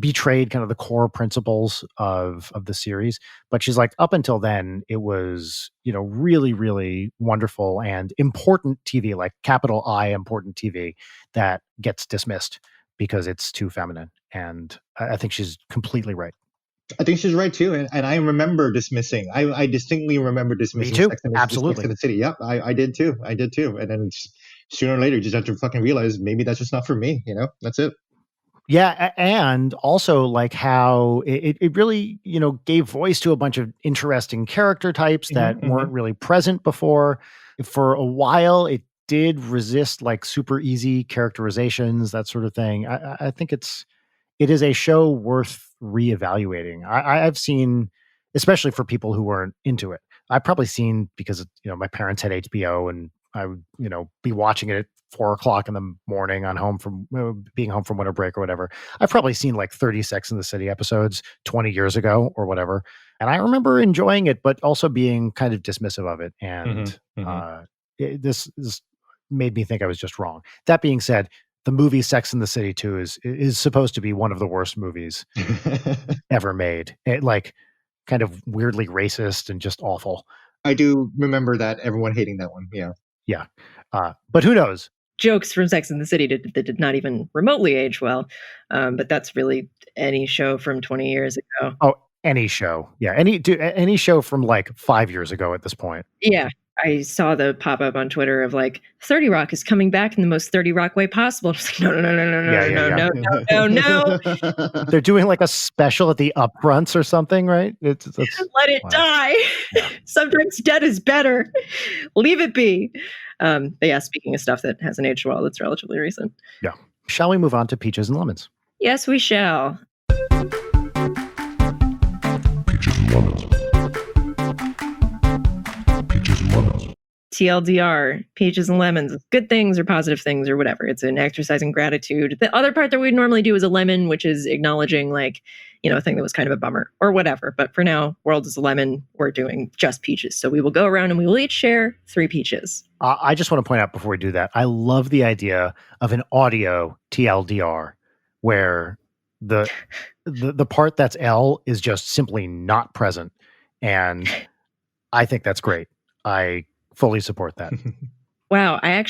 betrayed kind of the core principles of the series. But she's like, up until then, it was, really, really wonderful and important TV, like capital I important TV, that gets dismissed because it's too feminine. And I think she's completely right. I think she's right too, and I remember dismissing. I distinctly remember dismissing. Me too. Sex and Absolutely. Sex and the City. Yep, I did too. And then sooner or later, you just have to fucking realize maybe that's just not for me. That's it. Yeah, and also like how it really, gave voice to a bunch of interesting character types that weren't really present before. For a while, it did resist like super easy characterizations, that sort of thing. I think it is a show worth reevaluating. I've seen, especially for people who weren't into it, I've probably seen, because my parents had HBO and I would be watching it at 4:00 in the morning on being home from winter break or whatever. I've probably seen like 30 Sex and the City episodes 20 years ago or whatever, and I remember enjoying it, but also being kind of dismissive of it. And this made me think I was just wrong. That being said, the movie Sex and the City 2 is supposed to be one of the worst movies ever made. It like kind of weirdly racist and just awful. I do remember that, everyone hating that one. Yeah. Yeah. But who knows? Jokes from Sex and the City that did not even remotely age well. But that's really any show from 20 years ago. Oh, any show. Yeah. Any show from like 5 years ago at this point. Yeah. I saw the pop up on Twitter of like 30 Rock is coming back in the most 30 Rock way possible. Just like, no. They're doing like a special at the upfronts or something, right? Let it die. Yeah. Sometimes dead is better. Leave it be. But yeah, speaking of stuff that hasn't aged well, that's relatively recent. Yeah. Shall we move on to Peaches and Lemons? Yes, we shall. Peaches and Lemons. TLDR, peaches and lemons, good things or positive things or whatever. It's an exercise in gratitude. The other part that we normally do is a lemon, which is acknowledging like, a thing that was kind of a bummer or whatever. But for now, world is a lemon. We're doing just peaches. So we will go around and we will each share 3 peaches. I just want to point out before we do that, I love the idea of an audio TLDR where the part that's L is just simply not present. And I think that's great. I Fully support that. Wow, I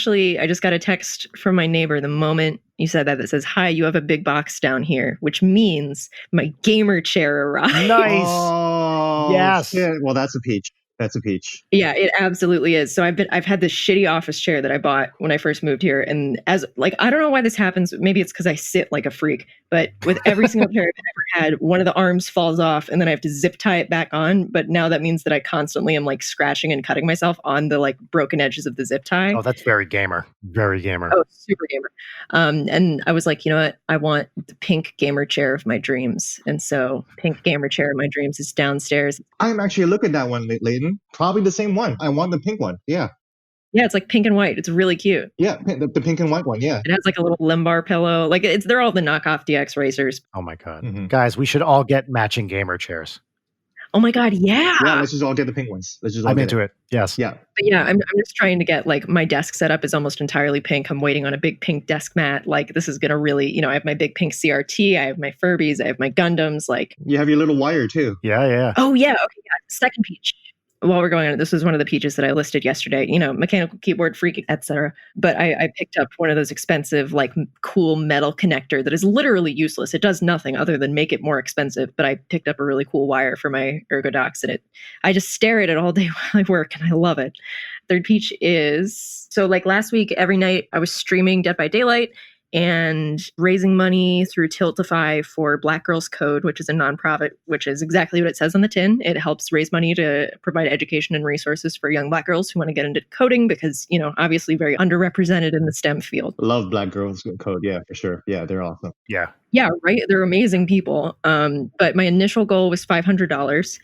just got a text from my neighbor the moment you said that says, "Hi, you have a big box down here," which means my gamer chair arrived. Nice. Oh, Yes. shit. Well, that's a peach. That's a peach. Yeah, it absolutely is. So I've had this shitty office chair that I bought when I first moved here, and as like I don't know why this happens. Maybe it's because I sit like a freak. But with every single chair I've ever had, one of the arms falls off, and then I have to zip tie it back on. But now that means that I constantly am like scratching and cutting myself on the like broken edges of the zip tie. Oh, that's very gamer. Very gamer. Oh, super gamer. And I was like, you know what? I want the pink gamer chair of my dreams. And so pink gamer chair of my dreams is downstairs. I'm actually looking at that one, Layton. Probably the same one. I want the pink one. Yeah. Yeah, it's like pink and white. It's really cute. Yeah, the pink and white one. Yeah. It has like a little lumbar pillow. Like they're all the knockoff DX racers. Oh my God. Mhm. Guys, we should all get matching gamer chairs. Oh my God, yeah. Yeah, let's just all get the pink ones. Let's just all I'm get into it. Yes. Yeah. But yeah, I'm just trying to get like my desk setup is almost entirely pink. I'm waiting on a big pink desk mat. Like this is gonna really, I have my big pink CRT, I have my Furbies, I have my Gundams. Like You have your little wire too. Yeah. oh yeah, okay, yeah. Second peach. While we're going on it, this was one of the peaches that I listed yesterday. Mechanical keyboard freak, etc. But I picked up one of those expensive, like cool metal connector that is literally useless. It does nothing other than make it more expensive. But I picked up a really cool wire for my ErgoDox, and I just stare at it all day while I work, and I love it. Third peach is so like last week, every night I was streaming Dead by Daylight and raising money through Tiltify for Black Girls Code, which is a nonprofit, which is exactly what it says on the tin. It helps raise money to provide education and resources for young Black girls who want to get into coding because, obviously very underrepresented in the STEM field. Love Black Girls Code. Yeah, for sure. Yeah, they're awesome. Yeah. Yeah, right. They're amazing people. But my initial goal was $500.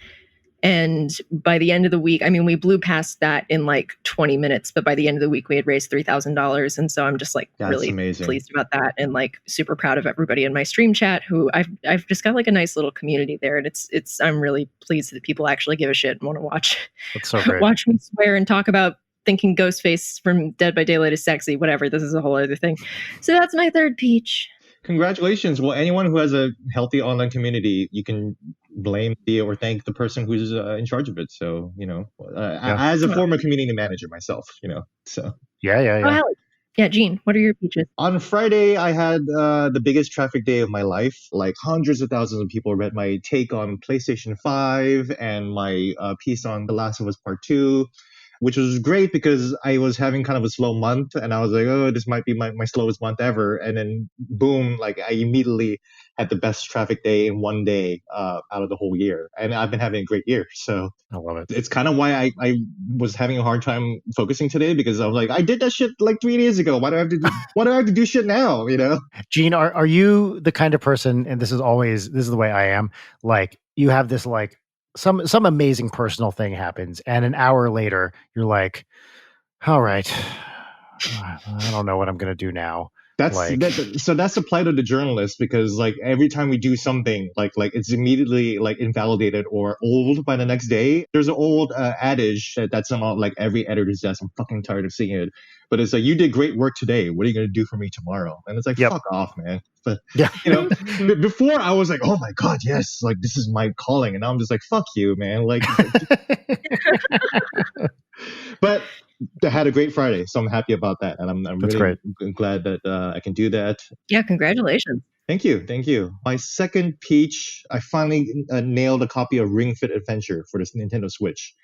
And by the end of the week, we blew past that in like 20 minutes, but by the end of the week, we had raised $3,000. And so I'm just like really amazing. Pleased about that and like super proud of everybody in my stream chat who I've just got like a nice little community there. And I'm really pleased that people actually give a shit and want to watch, That's so great. watch me swear and talk about thinking Ghostface from Dead by Daylight is sexy, whatever. This is a whole other thing. So that's my third peach. Congratulations. Well, anyone who has a healthy online community, you can blame or thank the person who's in charge of it. So, as a former community manager myself, so. Yeah. Oh, hell yeah, Gene, what are your peaches? On Friday, I had the biggest traffic day of my life. Like hundreds of thousands of people read my take on PlayStation 5 and my piece on The Last of Us Part 2. Which was great because I was having kind of a slow month and I was like, oh, this might be my slowest month ever. And then boom, like I immediately had the best traffic day in one day out of the whole year. And I've been having a great year. So I love it. It's kind of why I was having a hard time focusing today because I was like, I did that shit like 3 days ago. Why do I have to do shit now? Gene, are you the kind of person, and this is the way I am, like you have this like, some amazing personal thing happens and an hour later you're like, all right, I don't know what I'm going to do now. So that's the plight of the journalist because like every time we do something like it's immediately like invalidated or old by the next day. There's an old adage that's on like every editor's desk. I'm fucking tired of seeing it, but it's like, you did great work today. What are you going to do for me tomorrow? And it's like, fuck off, man. But before I was like, oh my God, yes, like this is my calling, and now I'm just like, fuck you, man. Like, but I had a great Friday, so I'm happy about that, and I'm That's really great. glad that I can do that. Yeah, congratulations. Thank you. My second peach, I finally nailed a copy of Ring Fit Adventure for the Nintendo Switch.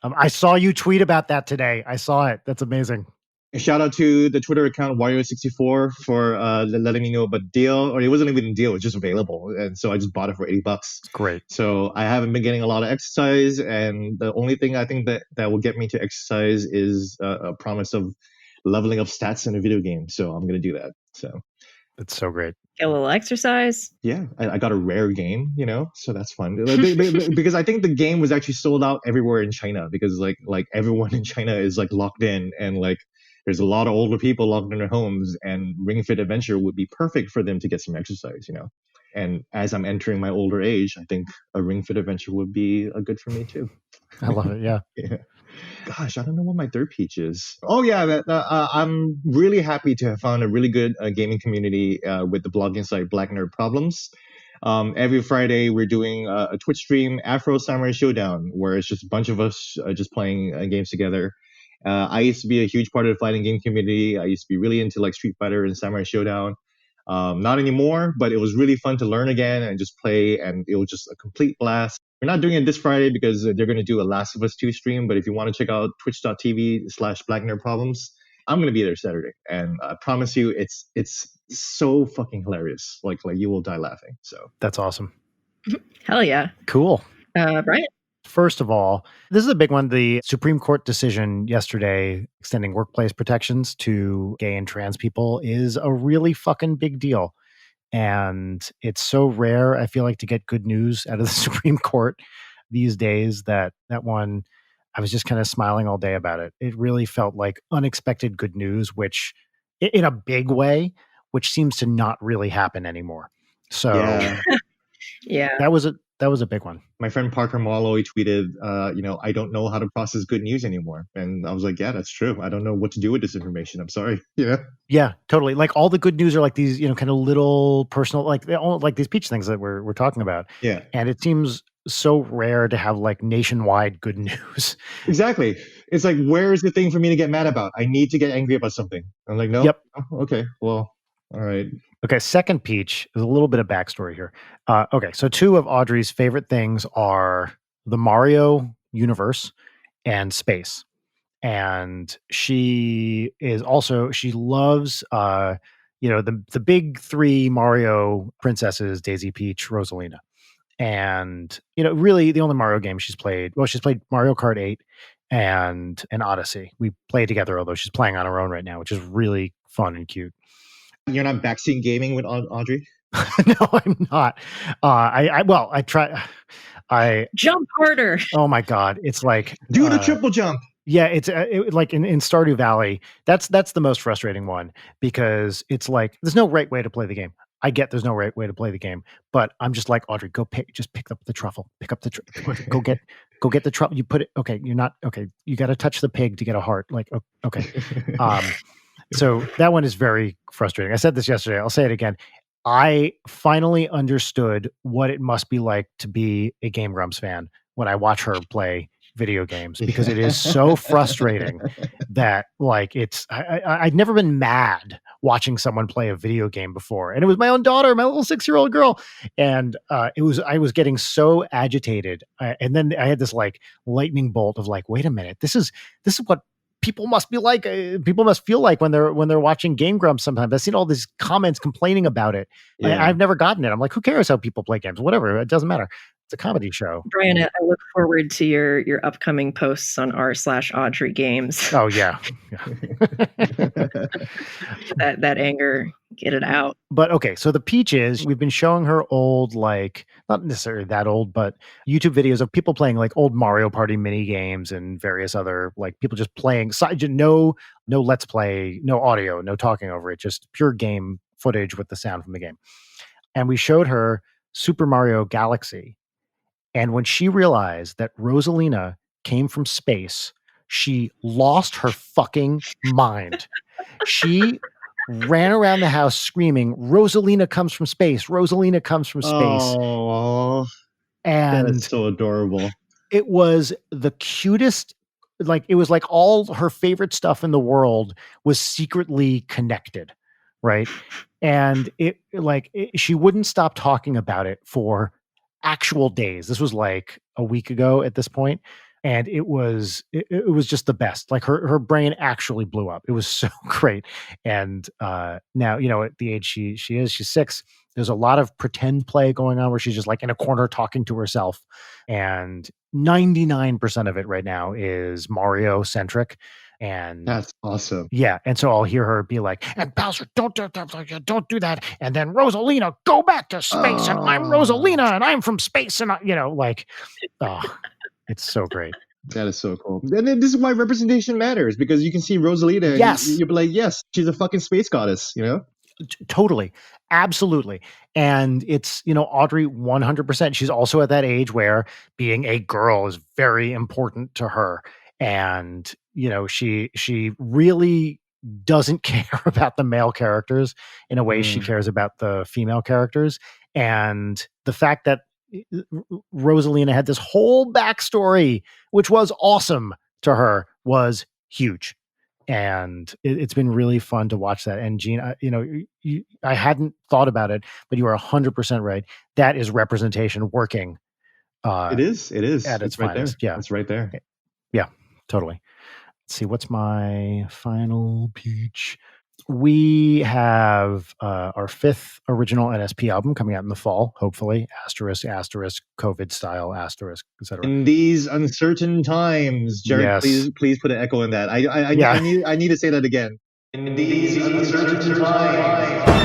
I saw you tweet about that today. I saw it. That's amazing. A shout out to the Twitter account Wario64 for letting me know about the deal, or it wasn't even a deal; it was just available, and so I just bought it for $80. Great. So I haven't been getting a lot of exercise, and the only thing I think that will get me to exercise is a promise of leveling up stats in a video game. So I'm gonna do that. So That's so great. Get a little exercise. yeah, I got a rare game, so that's fun. Because I think the game was actually sold out everywhere in China because like everyone in China is like locked in, and like there's a lot of older people locked in their homes, and Ring Fit Adventure would be perfect for them to get some exercise, And as I'm entering my older age, I think a Ring Fit Adventure would be good for me too. I love it. Yeah. Yeah. Gosh, I don't know what my third peach is. Oh yeah, I'm really happy to have found a really good gaming community with the blogging site Black Nerd Problems. Every Friday we're doing a Twitch stream, Afro Samurai Showdown, where it's just a bunch of us just playing games together. I used to be a huge part of the fighting game community. I used to be really into like Street Fighter and Samurai Showdown. Not anymore, but it was really fun to learn again and just play, and it was just a complete blast. We're not doing it this Friday because they're going to do a Last of Us 2 stream, but if you want to check out twitch.tv/Black Nerd Problems, I'm going to be there Saturday, and I promise you, it's so fucking hilarious. Like you will die laughing. So That's awesome. Hell yeah. Cool. Brian? First of all, this is a big one. The Supreme Court decision yesterday extending workplace protections to gay and trans people is a really fucking big deal. And it's so rare, I feel like, to get good news out of the Supreme Court these days that one, I was just kind of smiling all day about it. It really felt like unexpected good news, which in a big way, which seems to not really happen anymore. So yeah, Yeah. that was a big one. My friend Parker Marlowe, he tweeted, I don't know how to process good news anymore. And I was like, yeah, that's true. I don't know what to do with this information. I'm sorry. Yeah, totally. Like all the good news are like these, kind of little personal, like they all like these peach things that we're talking about. Yeah. And it seems so rare to have like nationwide good news. Exactly. It's like, where is the thing for me to get mad about? I need to get angry about something. I'm like, no. Yep. Oh, okay. Well, all right. Okay, second peach. There's a little bit of backstory here. Okay, so two of Audrey's favorite things are the Mario universe and space. And she loves the big three Mario princesses, Daisy, Peach, Rosalina. And really the only Mario game she's played Mario Kart 8 and Odyssey. We play together, although she's playing on her own right now, which is really fun and cute. You're not backseat gaming with Audrey? No, I'm not. I try. Jump harder. Oh my God. It's like do the triple jump. Yeah, it's like in Stardew Valley. That's the most frustrating one because it's like there's no right way to play the game. I get there's no right way to play the game, but I'm just like, Audrey, pick up the truffle. Pick up the go get the truffle. You put it. Okay, you're not okay. You got to touch the pig to get a heart. Like okay. So that one is very frustrating. I said this yesterday. I'll say it again. I finally understood what it must be like to be a Game Grumps fan when I watch her play video games, because it is so frustrating that like I'd never been mad watching someone play a video game before, and it was my own daughter, my little 6-year-old girl, and I was getting so agitated, and then I had this like lightning bolt of like, wait a minute, this is what people must be like. People must feel like when they're watching Game Grumps. Sometimes I've seen all these comments complaining about it. Yeah. I've never gotten it. I'm like, who cares how people play games? Whatever, it doesn't matter. It's a comedy show. Brian, I look forward to your upcoming posts on r/Audrey Games. Oh yeah. that anger, get it out. But okay, so the peach is, we've been showing her old, like not necessarily that old, but YouTube videos of people playing like old Mario Party mini games and various other like people just playing. No let's play, no audio, no talking over it, just pure game footage with the sound from the game. And we showed her Super Mario Galaxy. And when she realized that Rosalina came from space, she lost her fucking mind. She ran around the house screaming, Rosalina comes from space. Rosalina comes from space. Oh, and that is so adorable. It was the cutest. Like it was like all her favorite stuff in the world was secretly connected. Right. And she wouldn't stop talking about it for actual days. This was like a week ago at this point, and it was just the best. Like her brain actually blew up. It was so great. And now at the age she's 6, there's a lot of pretend play going on where she's just like in a corner talking to herself, and 99% of it right now is Mario centric. And that's awesome. Yeah. And so I'll hear her be like, and Bowser, don't do that. And then Rosalina, go back to space. And I'm Rosalina and I'm from space. And it's so great. That is so cool. And this is why representation matters, because you can see Rosalina. Yes. You'll be like, yes, she's a fucking space goddess, Totally. Absolutely. And it's, Audrey 100%. She's also at that age where being a girl is very important to her. And, she really doesn't care about the male characters in a way she cares about the female characters. And the fact that Rosalina had this whole backstory, which was awesome to her, was huge. And it's been really fun to watch that. And Gene, I hadn't thought about it, but you are 100% right. That is representation working. It is. At its right finest. there. Yeah, it's right there. Yeah, totally. Let's see, what's my final peach? We have our 5th original NSP album coming out in the fall, hopefully. Asterisk, COVID style, asterisk, etc. In these uncertain times, Jared, Yes. please put an echo in that. Yeah. I need to say that again. In these uncertain times.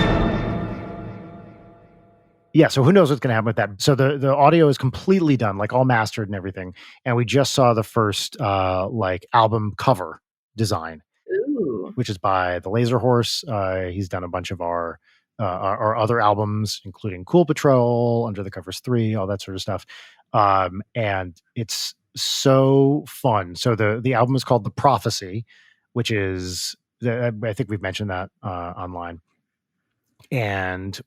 Yeah, so who knows what's going to happen with that. So the audio is completely done, like all mastered and everything. And we just saw the first album cover design, which is by the Laser Horse. He's done a bunch of our other albums, including Cool Patrol, Under the Covers 3, all that sort of stuff. And it's so fun. So the album is called The Prophecy, which is, I think we've mentioned that online. And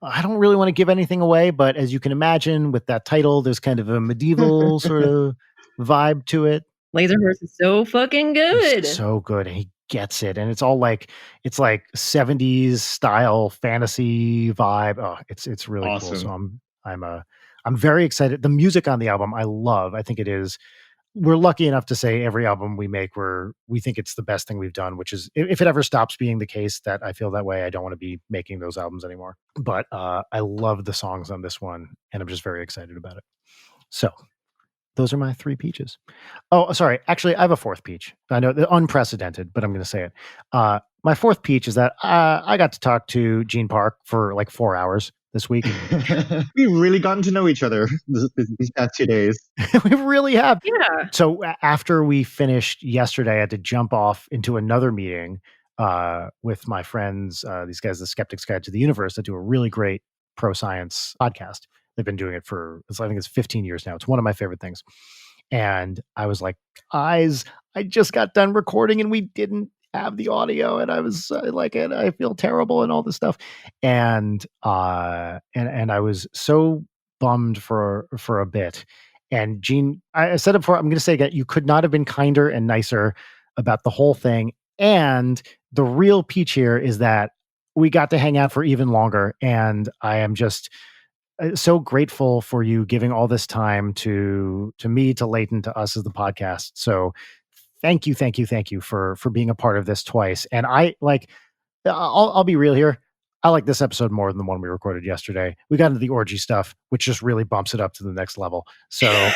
I don't really want to give anything away, but as you can imagine with that title, there's kind of a medieval sort of vibe to it. Laser Horse is so fucking good. He's so good, and he gets it. And it's all like 70s style fantasy vibe. Oh, it's really awesome. Cool. So I'm very excited. The music on the album I love. I think it is. We're lucky enough to say every album we make we think it's the best thing we've done, which is, if it ever stops being the case that I feel that way, I don't want to be making those albums anymore. But I love the songs on this one, and I'm just very excited about it. So those are my 3 peaches. Oh, sorry. Actually, I have a 4th peach. I know, unprecedented, but I'm going to say it. My 4th peach is that I got to talk to Gene Park for like 4 hours this week. We've really gotten to know each other these past 2 days. We really have. Yeah. So after we finished yesterday, I had to jump off into another meeting with my friends, these guys, the Skeptic's Guide to the Universe, that do a really great pro science podcast. They've been doing it for, I think it's 15 years now. It's one of my favorite things. And I was like, I just got done recording and we didn't have the audio, and I was and I feel terrible and all this stuff. And I was so bummed for a bit. And Gene, I said it before, I'm going to say again, you could not have been kinder and nicer about the whole thing. And the real peach here is that we got to hang out for even longer. And I am just so grateful for you giving all this time to me, to Leighton, to us as the podcast. So thank you for being a part of this twice. And I'll be real here. I like this episode more than the one we recorded yesterday. We got into the orgy stuff, which just really bumps it up to the next level. So yeah,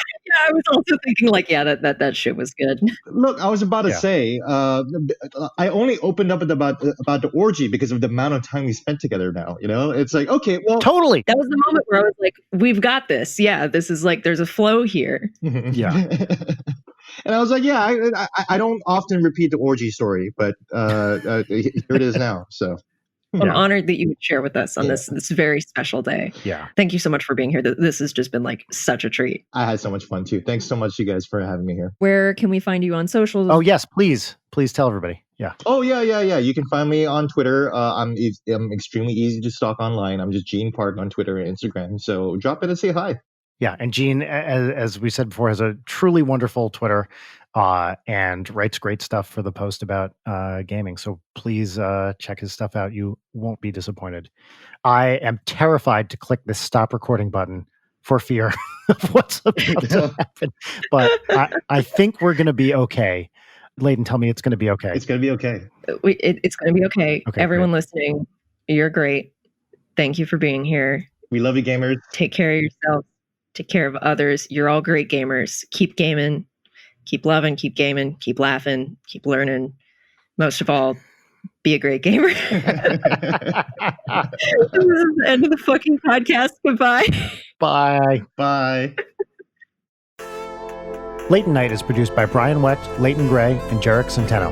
I was also thinking that shit was good. Look, I was about to say, I only opened up about the orgy because of the amount of time we spent together now. It's like, okay, well, totally. That was the moment where I was like, we've got this. Yeah, this is like, there's a flow here. Yeah. And I was like, yeah, I don't often repeat the orgy story, but here it is now. So I'm honored that you would share with us on this very special day. Yeah. Thank you so much for being here. This has just been like such a treat. I had so much fun too. Thanks so much, you guys, for having me here. Where can we find you on socials? Oh, yes, please tell everybody. Yeah. Oh, yeah. You can find me on Twitter. I'm extremely easy to stalk online. I'm just Gene Park on Twitter and Instagram. So drop in and say hi. Yeah, and Gene, as we said before, has a truly wonderful Twitter and writes great stuff for the Post about gaming. So please check his stuff out. You won't be disappointed. I am terrified to click this stop recording button for fear of what's about to happen. But I think we're going to be okay. Leighton, tell me it's going to be okay. It's going to be okay. It's going to be okay. Everyone great. Listening, you're great. Thank you for being here. We love you, gamers. Take care of yourself. Take care of others. You're all great gamers. Keep gaming. Keep loving. Keep gaming. Keep laughing. Keep learning. Most of all, be a great gamer. This is the end of the fucking podcast. Goodbye. Bye. Leighton Night is produced by Brian Wecht, Leighton Gray, and Jarek Centeno.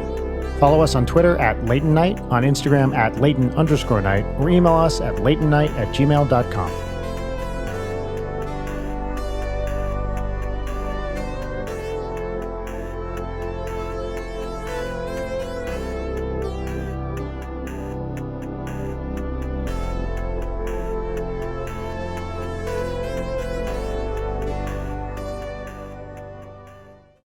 Follow us on Twitter at Leighton Night, on Instagram at Leighton_Night, or email us at leightonnight@gmail.com.